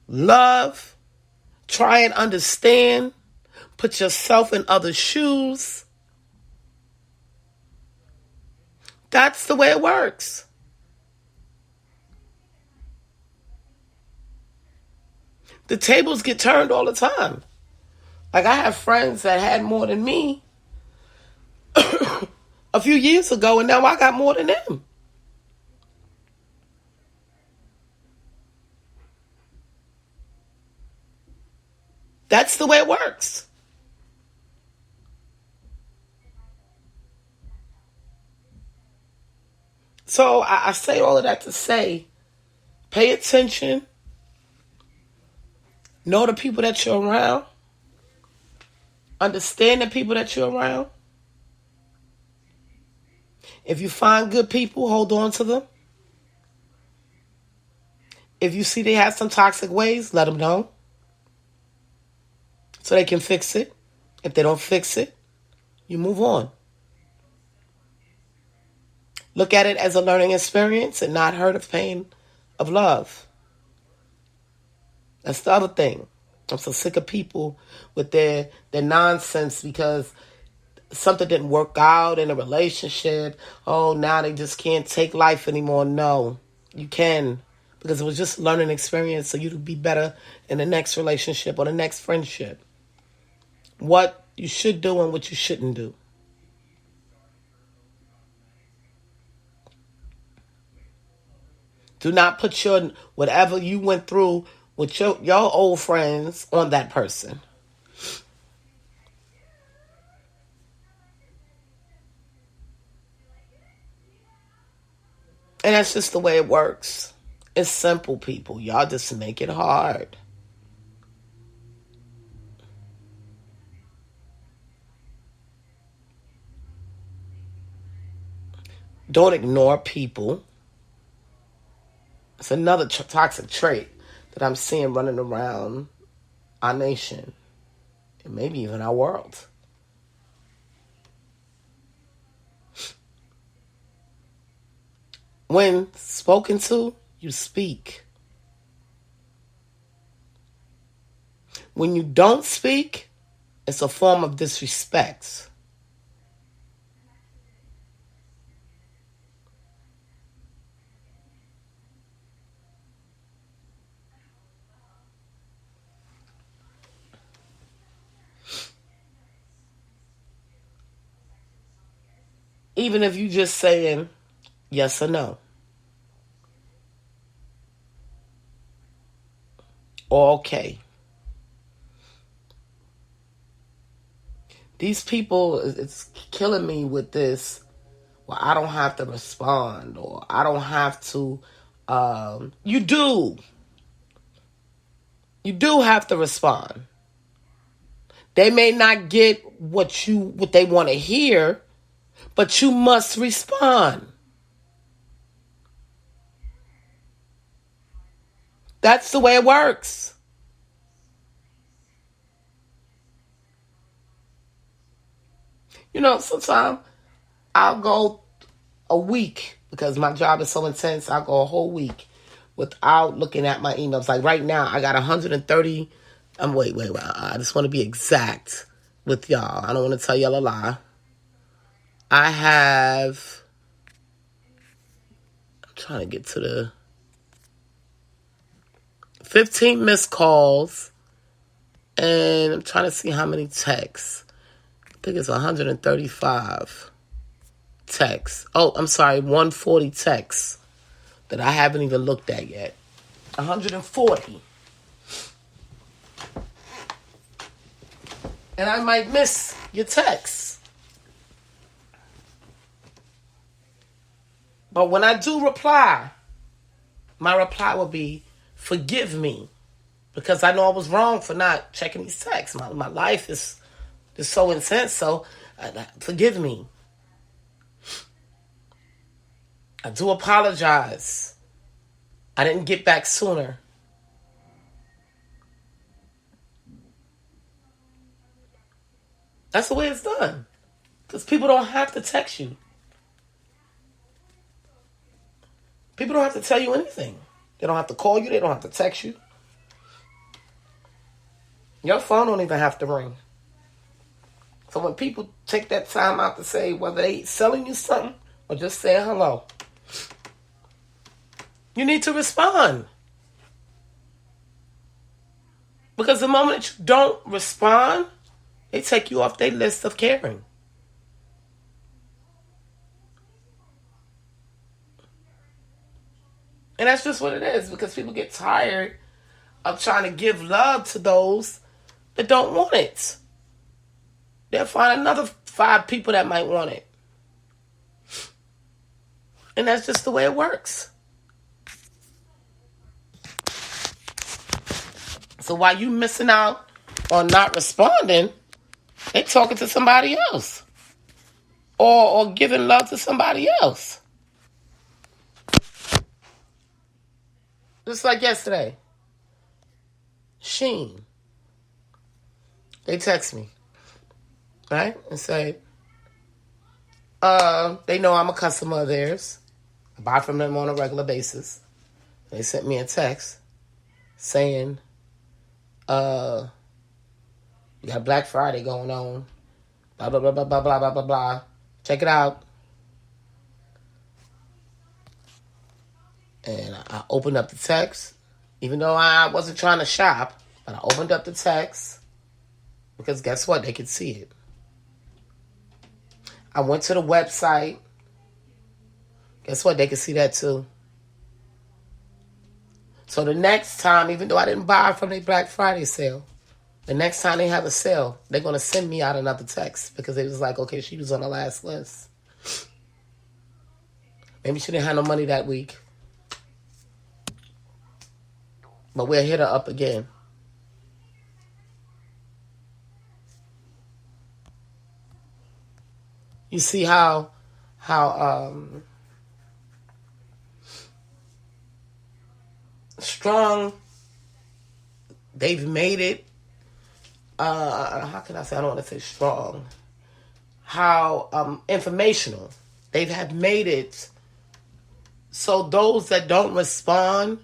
love, try and understand, put yourself in others' shoes. That's the way it works. The tables get turned all the time. Like, I have friends that had more than me a few years ago, and now I got more than them. That's the way it works. So I say all of that to say, pay attention. Know the people that you're around. Understand the people that you're around. If you find good people, hold on to them. If you see they have some toxic ways, let them know so they can fix it. If they don't fix it, you move on. Look at it as a learning experience and not hurt of pain of love. That's the other thing. I'm so sick of people with their nonsense because something didn't work out in a relationship. Oh, now they just can't take life anymore. No, you can. Because it was just a learning experience so you to be better in the next relationship or the next friendship. What you should do and what you shouldn't do. Do not put your whatever you went through with your old friends on that person. And that's just the way it works. It's simple, people. Y'all just make it hard. Don't ignore people. It's another toxic trait that I'm seeing running around our nation and maybe even our world. When spoken to, you speak. When you don't speak, it's a form of disrespect. Even if you just saying yes or no. Or okay. These people, it's killing me with this. Well, I don't have to respond or I don't have to. You do. You do have to respond. They may not get what they want to hear, but you must respond. That's the way it works. You know, sometimes I'll go a week because my job is so intense. I'll go a whole week without looking at my emails. Like right now, I got 130. Wait. I just want to be exact with y'all. I don't want to tell y'all a lie. I have. I'm trying to get to the 15 missed calls, and I'm trying to see how many texts. I think it's 135 texts. Oh, I'm sorry, 140 texts that I haven't even looked at yet. 140. And I might miss your text. But when I do reply, my reply will be, forgive me. Because I know I was wrong for not checking these texts. My life is so intense, so forgive me. I do apologize I didn't get back sooner. That's the way it's done. Because people don't have to text you. People don't have to tell you anything. They don't have to call you. They don't have to text you. Your phone don't even have to ring. So when people take that time out to say whether they selling you something or just saying hello, you need to respond. Because the moment that you don't respond, they take you off their list of caring. And that's just what it is, because people get tired of trying to give love to those that don't want it. They'll find another 5 people that might want it. And that's just the way it works. So while you missing out on not responding, they talking to somebody else. Or giving love to somebody else. Just like yesterday. Sheen. They text me. Right? And say, they know I'm a customer of theirs. I buy from them on a regular basis. They sent me a text saying, you got Black Friday going on. Blah, blah, blah, blah, blah, blah, blah, blah, blah. Check it out. And I opened up the text, even though I wasn't trying to shop, but I opened up the text because guess what? They could see it. I went to the website. Guess what? They could see that too. So the next time, even though I didn't buy from their Black Friday sale, the next time they have a sale, they're going to send me out another text because it was like, okay, she was on the last list. Maybe she didn't have no money that week. But we'll hit her up again. You see how strong they've made it. How can I say? I don't want to say strong. How informational they have made it. So those that don't respond,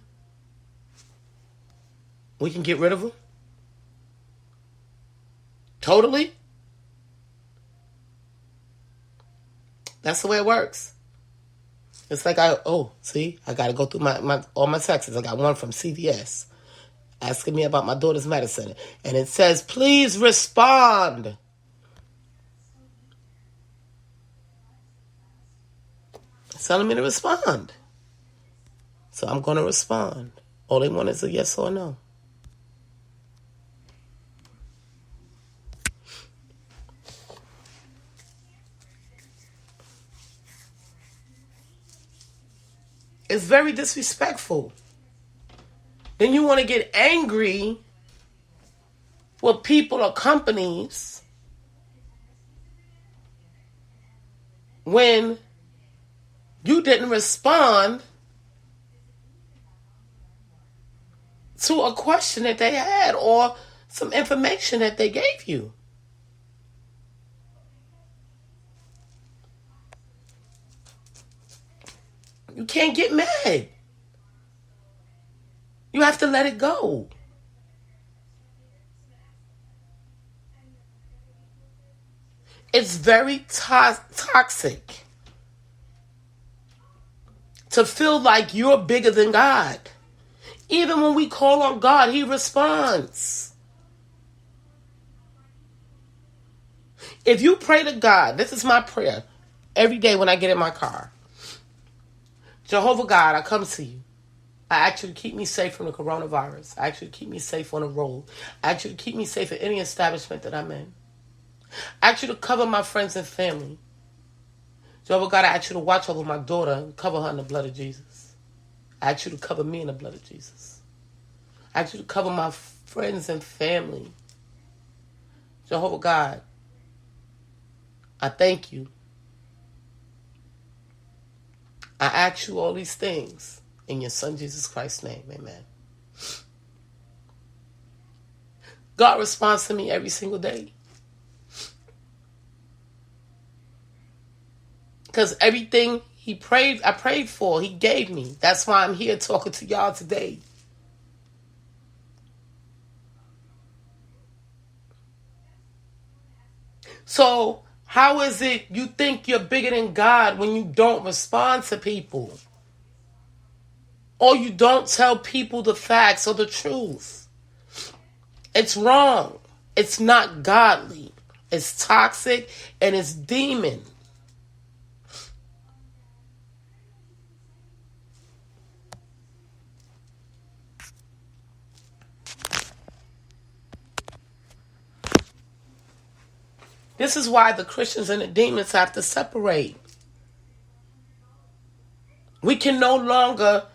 we can get rid of them. Totally. That's the way it works. It's like I got to go through all my texts. I got one from CVS asking me about my daughter's medicine. And it says, please respond. It's telling me to respond. So I'm going to respond. All they want is a yes or a no. It's very disrespectful. Then you want to get angry with people or companies when you didn't respond to a question that they had or some information that they gave you. You can't get mad. You have to let it go. It's very toxic to feel like you're bigger than God. Even when we call on God, He responds. If you pray to God, this is my prayer every day when I get in my car. Jehovah God, I come to you. I ask you to keep me safe from the coronavirus. I ask you to keep me safe on the road. I ask you to keep me safe at any establishment that I'm in. I ask you to cover my friends and family. Jehovah God, I ask you to watch over my daughter and cover her in the blood of Jesus. I ask you to cover me in the blood of Jesus. I ask you to cover my friends and family. Jehovah God, I thank you. I ask you all these things. In your son Jesus Christ's name, amen. God responds to me every single day. Because everything I prayed for, he gave me. That's why I'm here talking to y'all today. So, how is it you think you're bigger than God when you don't respond to people? Or you don't tell people the facts or the truth? It's wrong. It's not godly. It's toxic and it's demon. This is why the Christians and the demons have to separate. We can no longer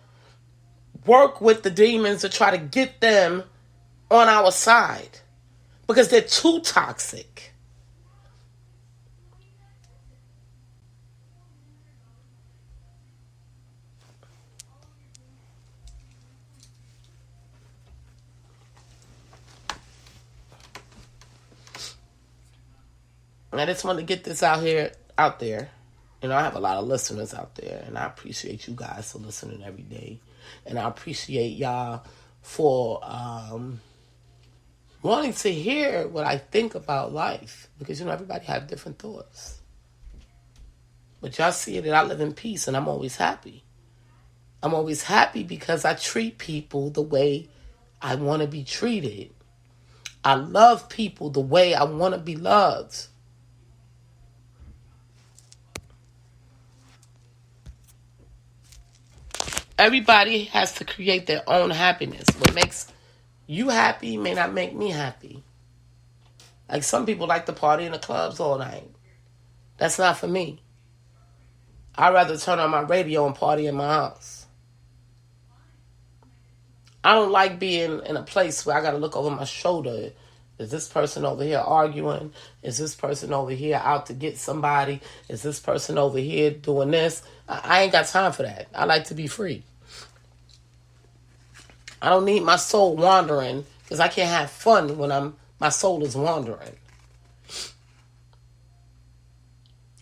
work with the demons to try to get them on our side because they're too toxic. And I just want to get this out there. You know, I have a lot of listeners out there, and I appreciate you guys for listening every day. And I appreciate y'all for wanting to hear what I think about life. Because, you know, everybody have different thoughts. But y'all see that I live in peace, and I'm always happy. I'm always happy because I treat people the way I want to be treated. I love people the way I want to be loved. Everybody has to create their own happiness. What makes you happy may not make me happy. Like some people like to party in the clubs all night. That's not for me. I'd rather turn on my radio and party in my house. I don't like being in a place where I got to look over my shoulder. Is this person over here arguing? Is this person over here out to get somebody? Is this person over here doing this? I ain't got time for that. I like to be free. I don't need my soul wandering because I can't have fun when my soul is wandering.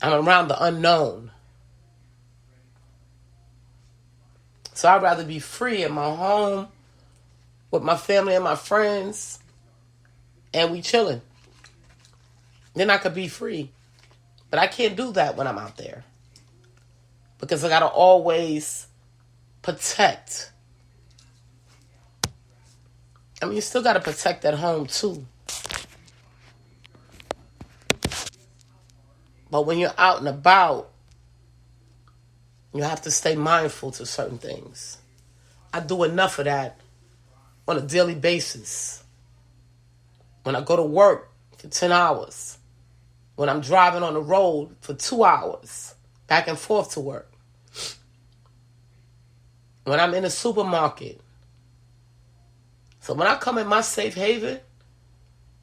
I'm around the unknown. So I'd rather be free in my home with my family and my friends and we chilling. Then I could be free. But I can't do that when I'm out there. Because I got to always protect. I mean, you still got to protect at home too. But when you're out and about, you have to stay mindful to certain things. I do enough of that on a daily basis. When I go to work for 10 hours. When I'm driving on the road for 2 hours. Back and forth to work. When I'm in the supermarket. So when I come in my safe haven,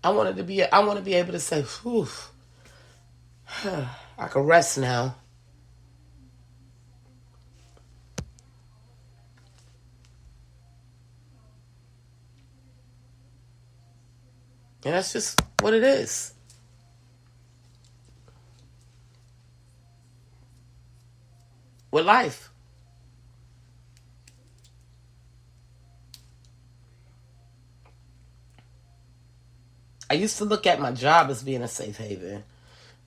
I want to be able to say, whew, I can rest now. And that's just what it is. With life. I used to look at my job as being a safe haven.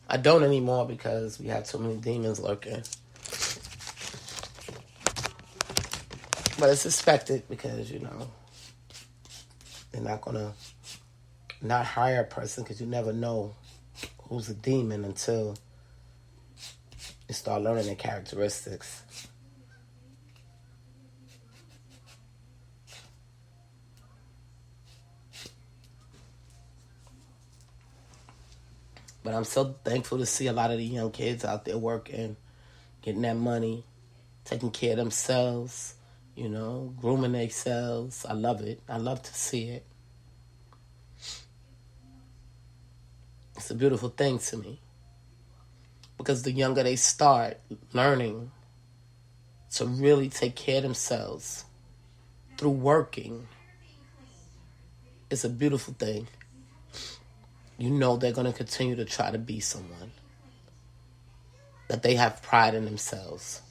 I don't anymore because we have too many demons lurking. But it's expected because, you know, they're not going to not hire a person because you never know who's a demon until you start learning their characteristics. But I'm so thankful to see a lot of the young kids out there working, getting that money, taking care of themselves, you know, grooming themselves. I love it. I love to see it. It's a beautiful thing to me. Because the younger they start learning, to really take care of themselves through working is a beautiful thing. You know they're going to continue to try to be someone. That they have pride in themselves.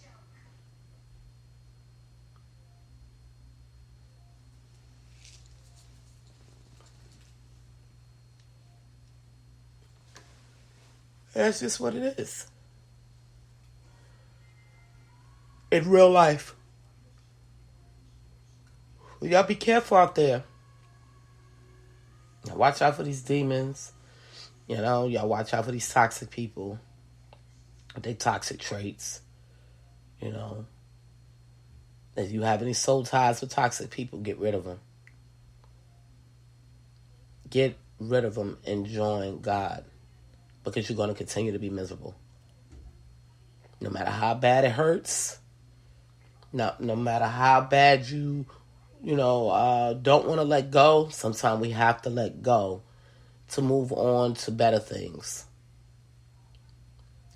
That's just what it is. In real life. Y'all be careful out there. Now watch out for these demons. You know, y'all watch out for these toxic people. They toxic traits. You know. If you have any soul ties with toxic people, get rid of them. Get rid of them and join God. Because you're going to continue to be miserable. No matter how bad it hurts. No matter how bad you don't want to let go. Sometimes we have to let go to move on to better things.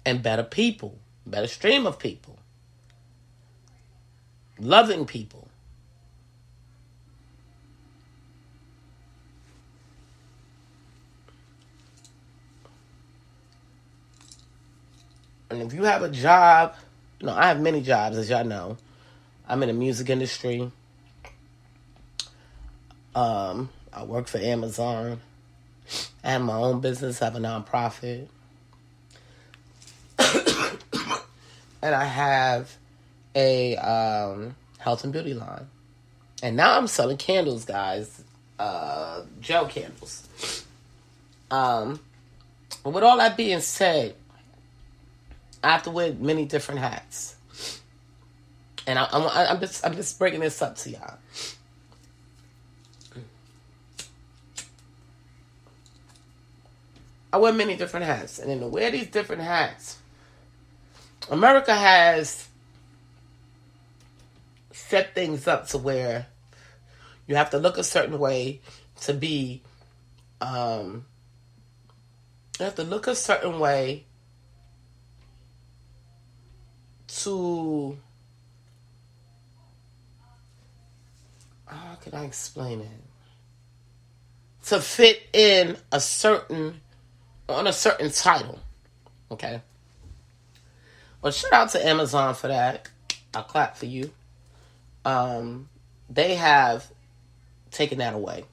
And better people. Better stream of people. Loving people. And if you have a job, I have many jobs, as y'all know. I'm in the music industry. I work for Amazon. I have my own business. I have a nonprofit. And I have a health and beauty line. And now I'm selling candles, guys. Gel candles. But with all that being said, I have to wear many different hats. And I'm just breaking this up to y'all. I wear many different hats. And to wear these different hats, America has set things up to where you have to look a certain way to be, you have to look a certain way to, how can I explain it? To fit in on a certain title. Okay? Well, shout out to Amazon for that. I'll clap for you. They have taken that away.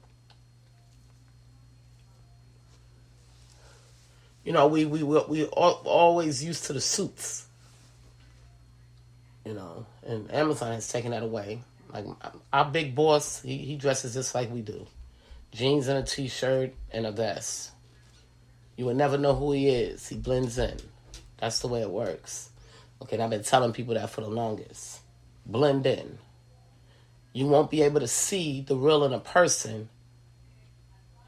We always used to the suits. And Amazon has taken that away. Like our big boss, he dresses just like we do. Jeans and a t-shirt and a vest. You will never know who he is. He blends in. That's the way it works. Okay, and I've been telling people that for the longest. Blend in. You won't be able to see the real in a person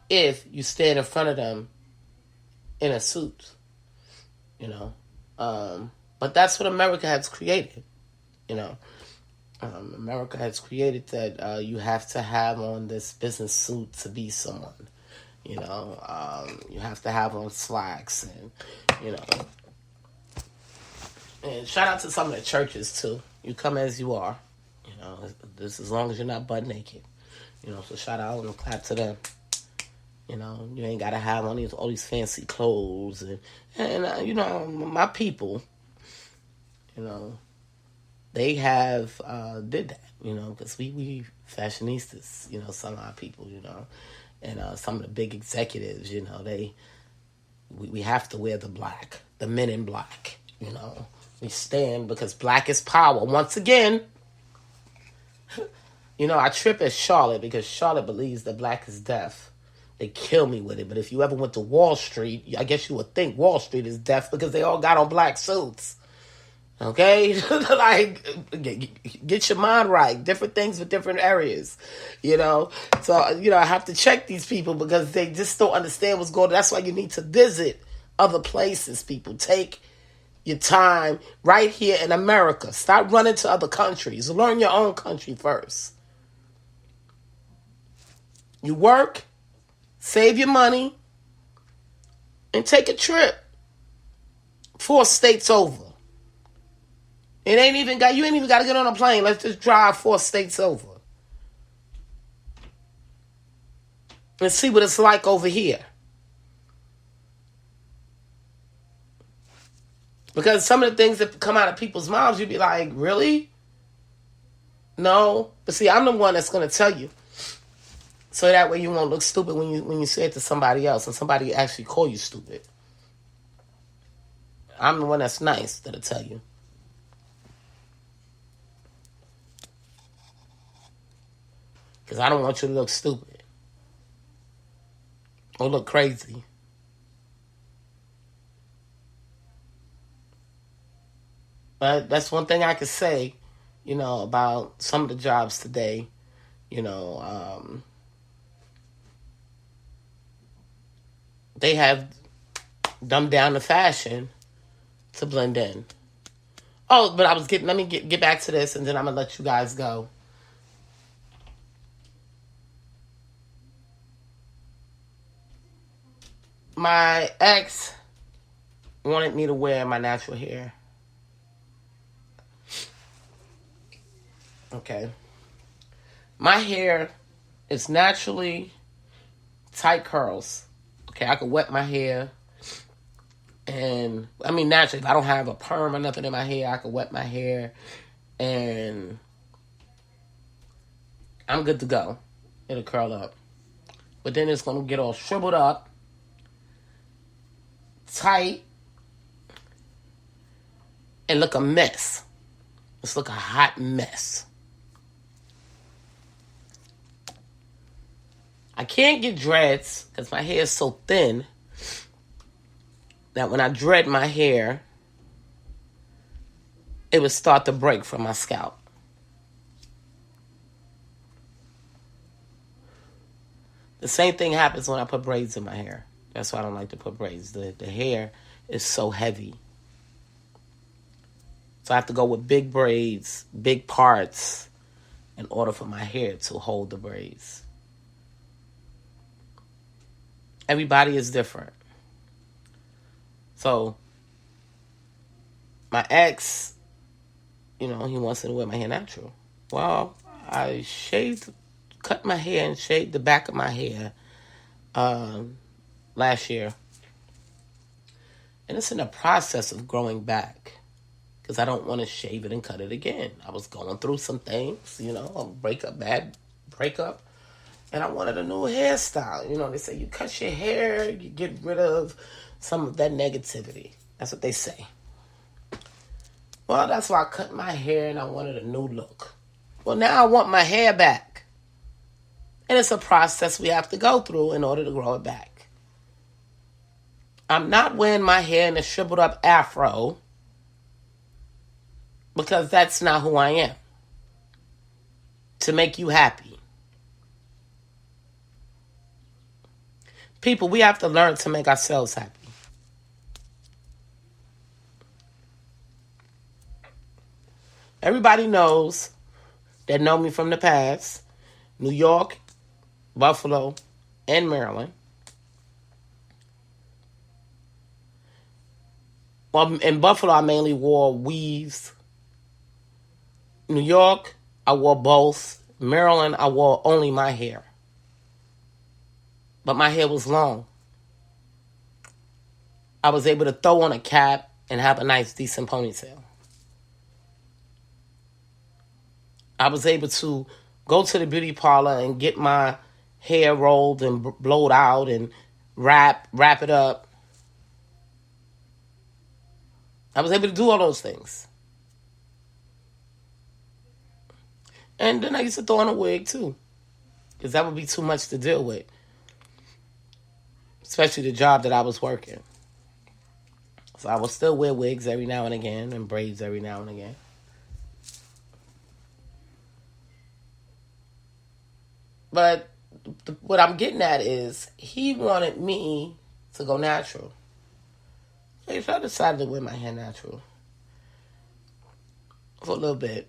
if you stand in front of them in a suit. But that's what America has created. America has created that you have to have on this business suit to be someone. You have to have on slacks and, And shout out to some of the churches, too. You come as you are. This as long as you're not butt naked. So shout out and clap to them. You ain't got to have all these fancy clothes. And my people, they have did that, because we fashionistas, some of our people, and some of the big executives, we have to wear the black, the men in black, We stand because black is power. Once again, I trip at Charlotte because Charlotte believes that black is death. They kill me with it. But if you ever went to Wall Street, I guess you would think Wall Street is death because they all got on black suits. Okay? Like, get your mind right. Different things for different areas. So, I have to check these people because they just don't understand what's going on. That's why you need to visit other places, people. Take your time right here in America. Stop running to other countries. Learn your own country first. You work, save your money, and take a trip 4 states over. You ain't even got to get on a plane. Let's just drive 4 states over. Let's see what it's like over here. Because some of the things that come out of people's mouths, you'd be like, really? No. But see, I'm the one that's going to tell you. So that way you won't look stupid when you say it to somebody else and somebody actually call you stupid. I'm the one that's nice that'll tell you. Because I don't want you to look stupid. Or look crazy. But that's one thing I could say, about some of the jobs today. They have dumbed down the fashion to blend in. Oh, but let me get back to this, and then I'm going to let you guys go. My ex wanted me to wear my natural hair. Okay. My hair is naturally tight curls. Okay, I could wet my hair. And, naturally, if I don't have a perm or nothing in my hair, I could wet my hair. And I'm good to go. It'll curl up. But then it's going to get all shriveled up. Tight. And look a mess. It's look a hot mess. I can't get dreads because my hair is so thin that when I dread my hair, it would start to break from my scalp. The same thing happens when I put braids in my hair. That's why I don't like to put braids. The hair is so heavy. So I have to go with big braids, big parts, in order for my hair to hold the braids. Everybody is different. So, my ex, he wants me to wear my hair natural. Well, I cut my hair and shaved the back of my hair last year. And it's in the process of growing back. Because I don't want to shave it and cut it again. I was going through some things, a bad breakup. And I wanted a new hairstyle. They say you cut your hair, you get rid of some of that negativity. That's what they say. Well, that's why I cut my hair and I wanted a new look. Well, now I want my hair back. And it's a process we have to go through in order to grow it back. I'm not wearing my hair in a shriveled up afro because that's not who I am. To make you happy. People, we have to learn to make ourselves happy. Everybody knows that know me from the past. New York, Buffalo, and Maryland. Well, in Buffalo, I mainly wore weaves. New York, I wore both. Maryland, I wore only my hair. But my hair was long. I was able to throw on a cap and have a nice, decent ponytail. I was able to go to the beauty parlor and get my hair rolled and blowed out and wrap it up. I was able to do all those things. And then I used to throw on a wig too. Because that would be too much to deal with. Especially the job that I was working. So I will still wear wigs every now and again and braids every now and again. But what I'm getting at is he wanted me to go natural. So I decided to wear my hair natural for a little bit.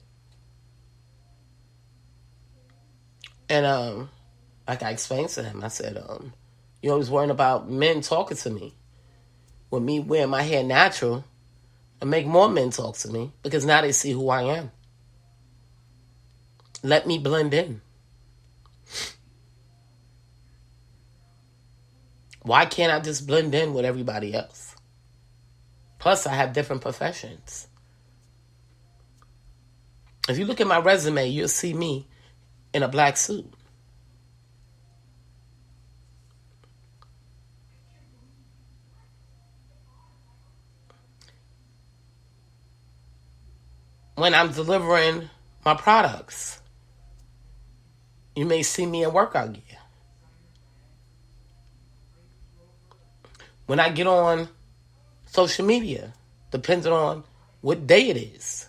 And like I explained to him, I said, you always worrying about men talking to me. With me wearing my hair natural, and make more men talk to me because now they see who I am. Let me blend in. Why can't I just blend in with everybody else? Plus, I have different professions. If you look at my resume, you'll see me in a black suit. When I'm delivering my products, you may see me in workout gear. When I get on social media, depending on what day it is,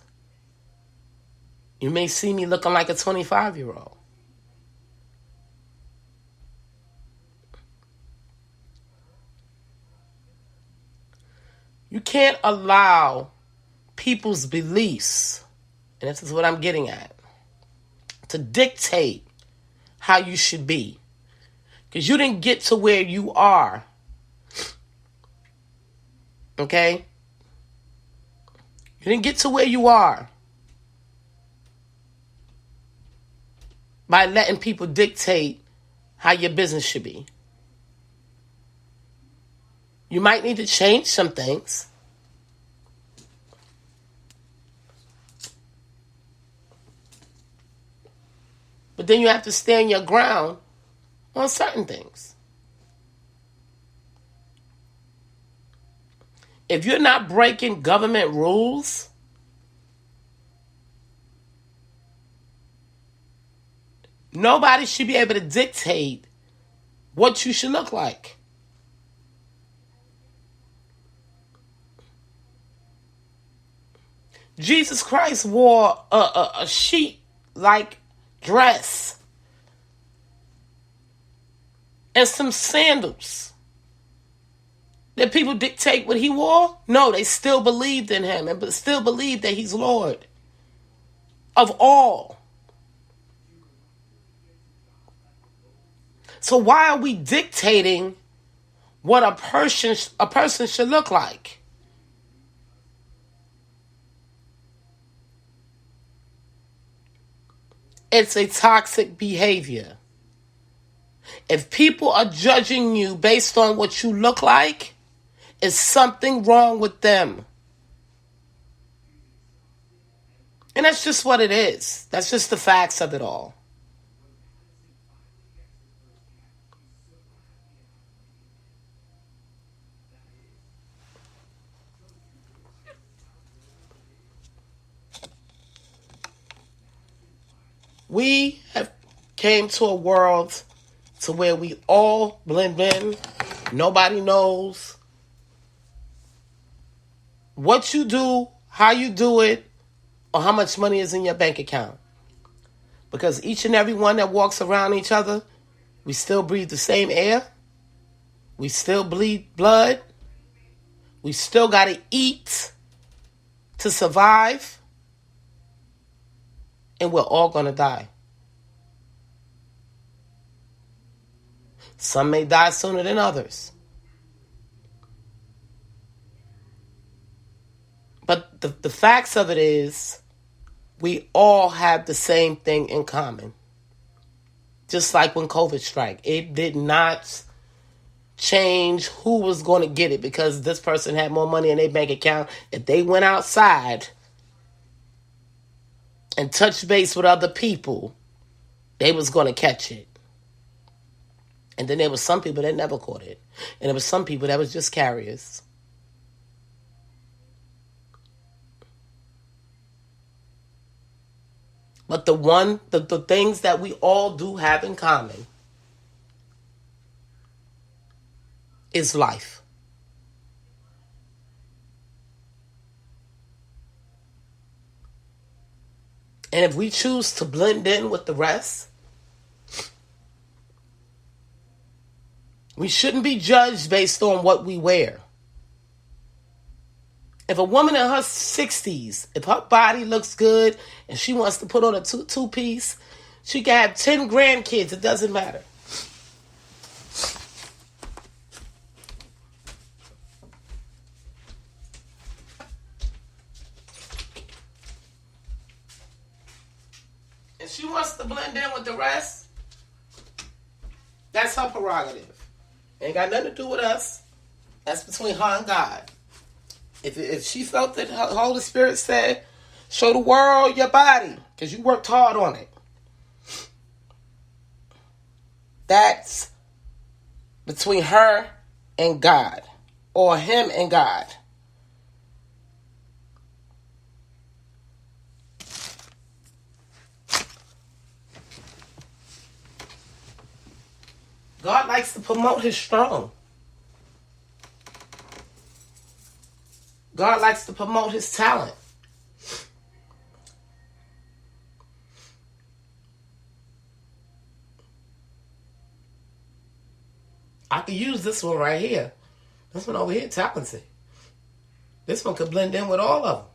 you may see me looking like a 25-year-old. You can't allow people's beliefs, and this is what I'm getting at, to dictate how you should be. Because you didn't get to where you are. Okay? You didn't get to where you are by letting people dictate how your business should be. You might need to change some things. But then you have to stand your ground on certain things. If you're not breaking government rules, nobody should be able to dictate what you should look like. Jesus Christ wore a sheet-like dress and some sandals. Did people dictate what he wore? No, they still believed in him and still believed that he's Lord of all. So why are we dictating what a person should look like? It's a toxic behavior. If people are judging you based on what you look like, is something wrong with them. And that's just what it is. That's just the facts of it all. We have came to a world to where we all blend in. Nobody knows what you do, how you do it, or how much money is in your bank account. Because each and every one that walks around each other, we still breathe the same air. We still bleed blood. We still got to eat to survive. And we're all going to die. Some may die sooner than others. But the facts of it is, we all have the same thing in common. Just like when COVID struck. It did not change who was going to get it because this person had more money in their bank account. If they went outside and touched base with other people, they was going to catch it. And then there was some people that never caught it. And there was some people that was just carriers. But the things that we all do have in common is life. And if we choose to blend in with the rest, we shouldn't be judged based on what we wear. If a woman in her 60s, if her body looks good and she wants to put on a two-piece, she can have 10 grandkids. It doesn't matter. and she wants to blend in with the rest, that's her prerogative. Ain't got nothing to do with us. That's between her and God. If she felt that her Holy Spirit said, show the world your body, because you worked hard on it, that's between her and God, or him and God. God likes to promote his strong. God likes to promote his talent. I could use this one right here. This one over here, talented. This one could blend in with all of them.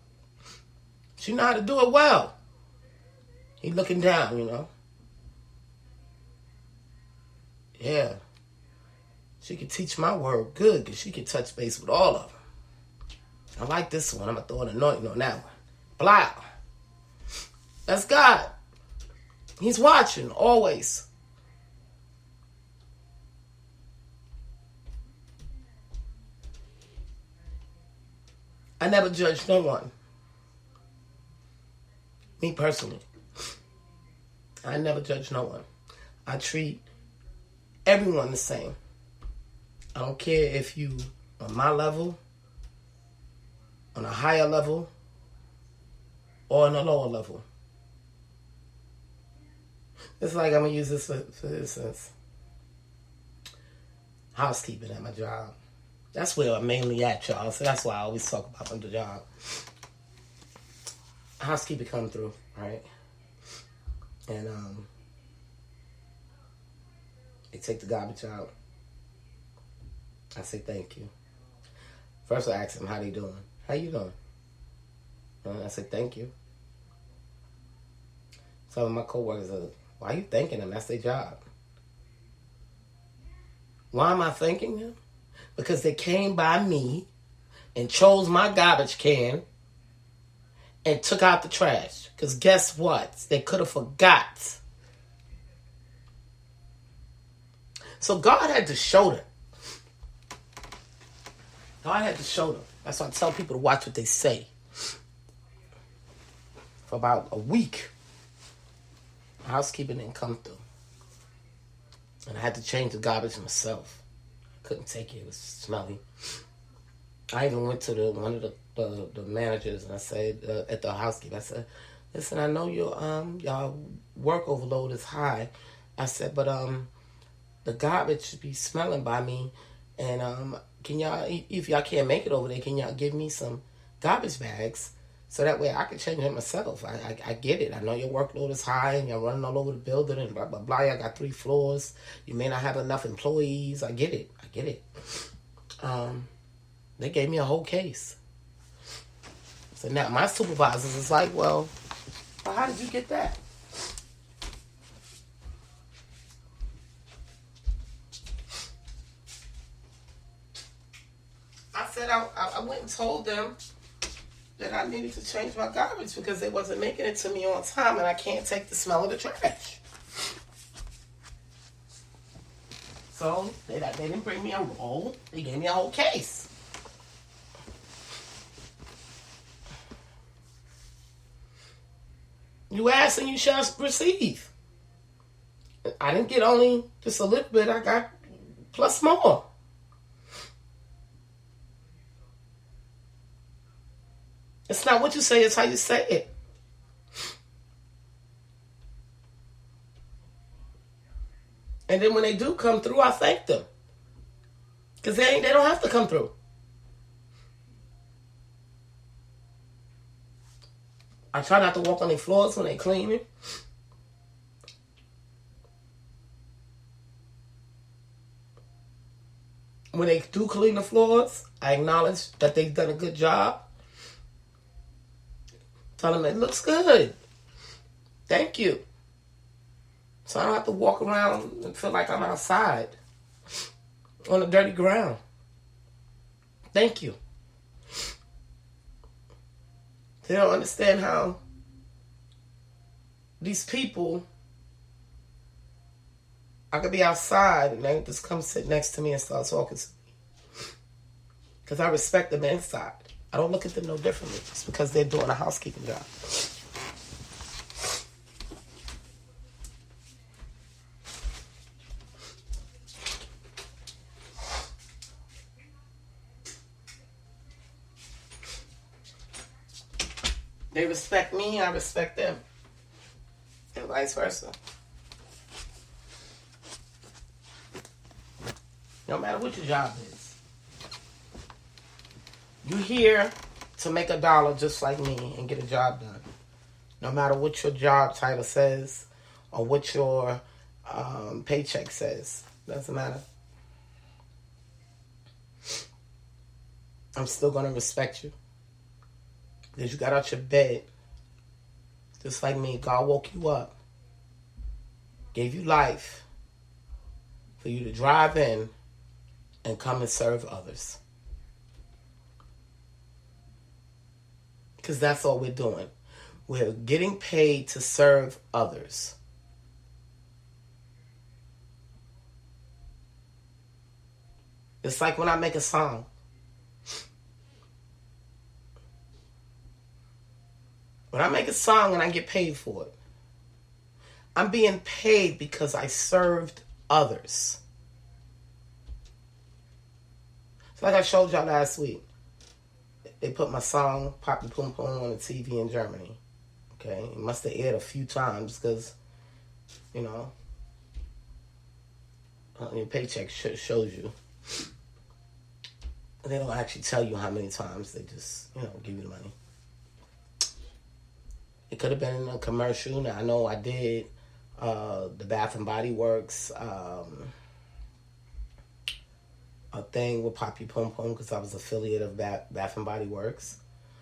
She know how to do it well. He looking down, you know. Yeah. She could teach my word good because she could touch base with all of them. I like this one. I'm going to throw an anointing on that one. Blah. That's God. He's watching always. I never judge no one. Me personally. I never judge no one. I treat everyone the same. I don't care if you on my level, on a higher level, or on a lower level. It's like I'm going to use this for instance. Housekeeping at my job. That's where I'm mainly at, y'all. So that's why I always talk about the job. Housekeeper come through, right? And they take the garbage out. I say thank you. First I ask them, how they doing? How you doing? And I say thank you. Some of my coworkers are, why are you thanking them? That's their job. Why am I thanking them? Because they came by me and chose my garbage can and took out the trash. Because guess what? They could have forgot. So God had to show them. God had to show them. That's why I tell people to watch what they say. For about a week, housekeeping didn't come through. And I had to change the garbage myself. Couldn't take it. It was smelly. I even went to one of the managers and I said at the housekeeper, I said, listen, I know y'all work overload is high. I said, but the garbage should be smelling by me, and can y'all, if y'all can't make it over there, can y'all give me some garbage bags so that way I can change it myself? I get it. I know your workload is high and you're running all over the building and blah blah blah. I got 3 floors. You may not have enough employees. I get it. They gave me a whole case. So now my supervisors is like, well, how did you get that? I said I went and told them that I needed to change my garbage because they wasn't making it to me on time and I can't take the smell of the trash. So they didn't bring me a roll. They gave me a whole case. You ask and you shall receive. I didn't get only just a little bit. I got plus more. It's not what you say, it's how you say it. And then when they do come through, I thank them. Because they don't have to come through. I try not to walk on their floors when they clean it. When they do clean the floors, I acknowledge that they've done a good job. Tell them it looks good. Thank you. So I don't have to walk around and feel like I'm outside on the dirty ground. Thank you. They don't understand how these people, I could be outside and they just come sit next to me and start talking to me. Because I respect them inside. I don't look at them no differently. It's because they're doing a housekeeping job. They respect me, I respect them. And vice versa. No matter what your job is. You're here to make $1 just like me and get a job done. No matter what your job title says or what your paycheck says. Doesn't matter. I'm still going to respect you. Because you got out your bed. Just like me. God woke you up. Gave you life. For you to drive in and come and serve others. Because that's all we're doing. We're getting paid to serve others. It's like when I make a song. When I make a song and I get paid for it, I'm being paid because I served others. So like I showed y'all last week, they put my song, Poppy Pum Pum, on the TV in Germany. Okay? It must have aired a few times because, you know, your paycheck shows you. They don't actually tell you how many times. They just, you know, give you the money. It could have been in a commercial. Now, I know I did the Bath and Body Works a thing with Poppy Pum Pum because I was affiliate of Bath and Body Works.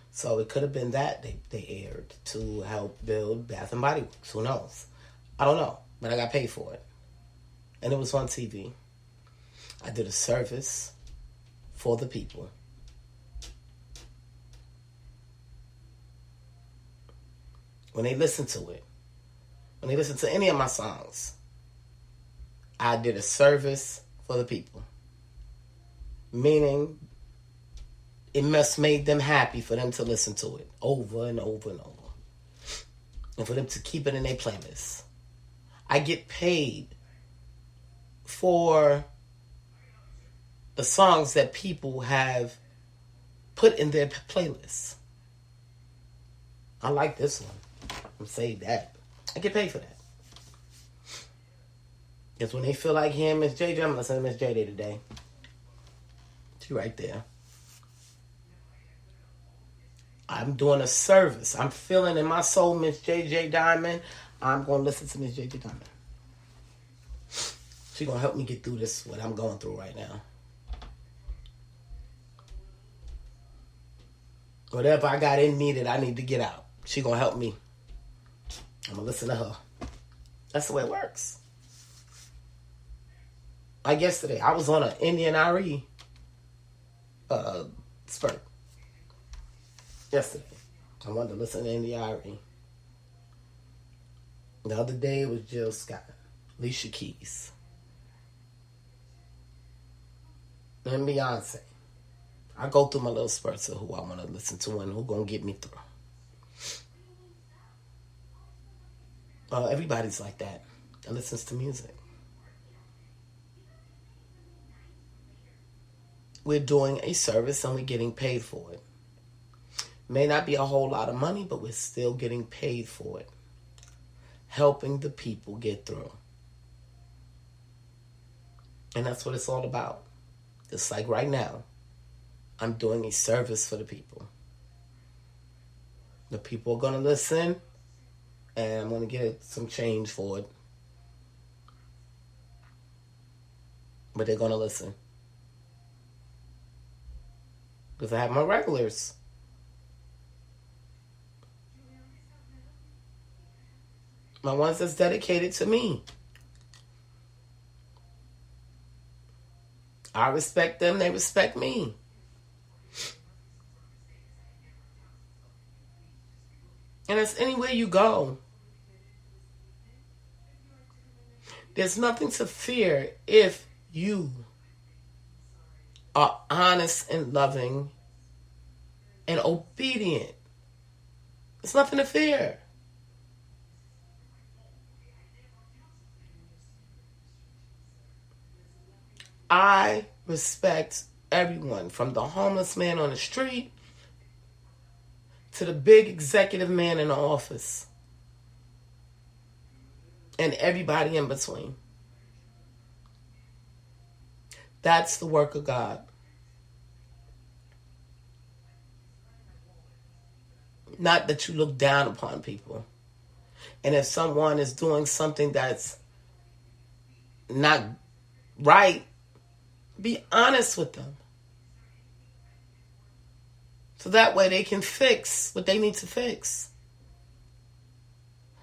So it could have been that they aired to help build Bath and Body Works. Who knows? I don't know. But I got paid for it. And it was on TV. I did a service for the people. When they listen to it, when they listen to any of my songs, I did a service for the people. Meaning, it must made them happy for them to listen to it over and over and over. And for them to keep it in their playlist. I get paid for the songs that people have put in their playlists. I like this one. I'm saying that. I get paid for that. Because when they feel like hearing Miss JJ, I'm listening to Miss JJ today. She right there. I'm doing a service. I'm feeling in my soul Miss JJ Diamond. I'm going to listen to Miss JJ Diamond. She's going to help me get through this, what I'm going through right now. Whatever I got in me that I need to get out, she's going to help me. I'm going to listen to her. That's the way it works. Like yesterday, I was on an Indian RE spurt. Yesterday. I wanted to listen to Indian RE. The other day it was Jill Scott, Alicia Keys, and Beyonce. I go through my little spurts of who I want to listen to and who going to get me through. Everybody's like that listens to music. We're doing a service and we're getting paid for it. May not be a whole lot of money, but we're still getting paid for it. Helping the people get through. And that's what it's all about. Just like right now, I'm doing a service for the people. The people are going to listen, and I'm going to get some change for it. But they're going to listen. Because I have my regulars. My ones that's dedicated to me. I respect them, they respect me. And it's anywhere you go. There's nothing to fear if you are honest and loving and obedient. There's nothing to fear. I respect everyone, from the homeless man on the street to the big executive man in the office, and everybody in between. That's the work of God. Not that you look down upon people. And if someone is doing something that's not right, be honest with them. So that way they can fix what they need to fix.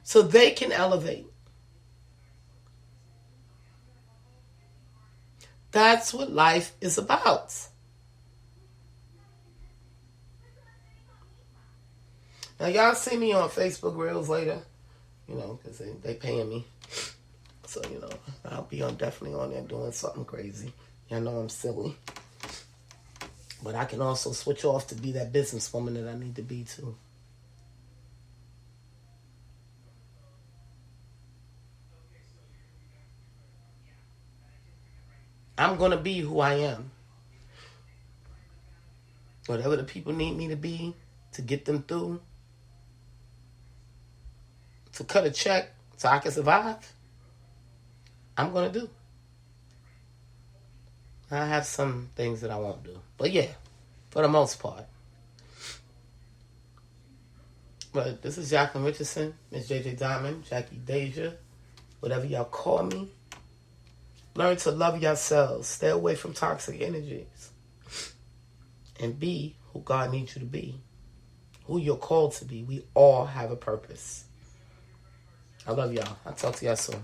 So they can elevate. That's what life is about. Now, y'all see me on Facebook Reels later, because they paying me. So, I'll be definitely on there doing something crazy. Y'all know I'm silly. But I can also switch off to be that businesswoman that I need to be too. I'm going to be who I am. Whatever the people need me to be to get them through, to cut a check so I can survive, I'm going to do. I have some things that I won't do. But yeah, for the most part. But this is Jacqueline Richardson, Miss JJ Diamond, Jackie Deja, whatever y'all call me. Learn to love yourselves. Stay away from toxic energies. And be who God needs you to be. Who you're called to be. We all have a purpose. I love y'all. I'll talk to y'all soon.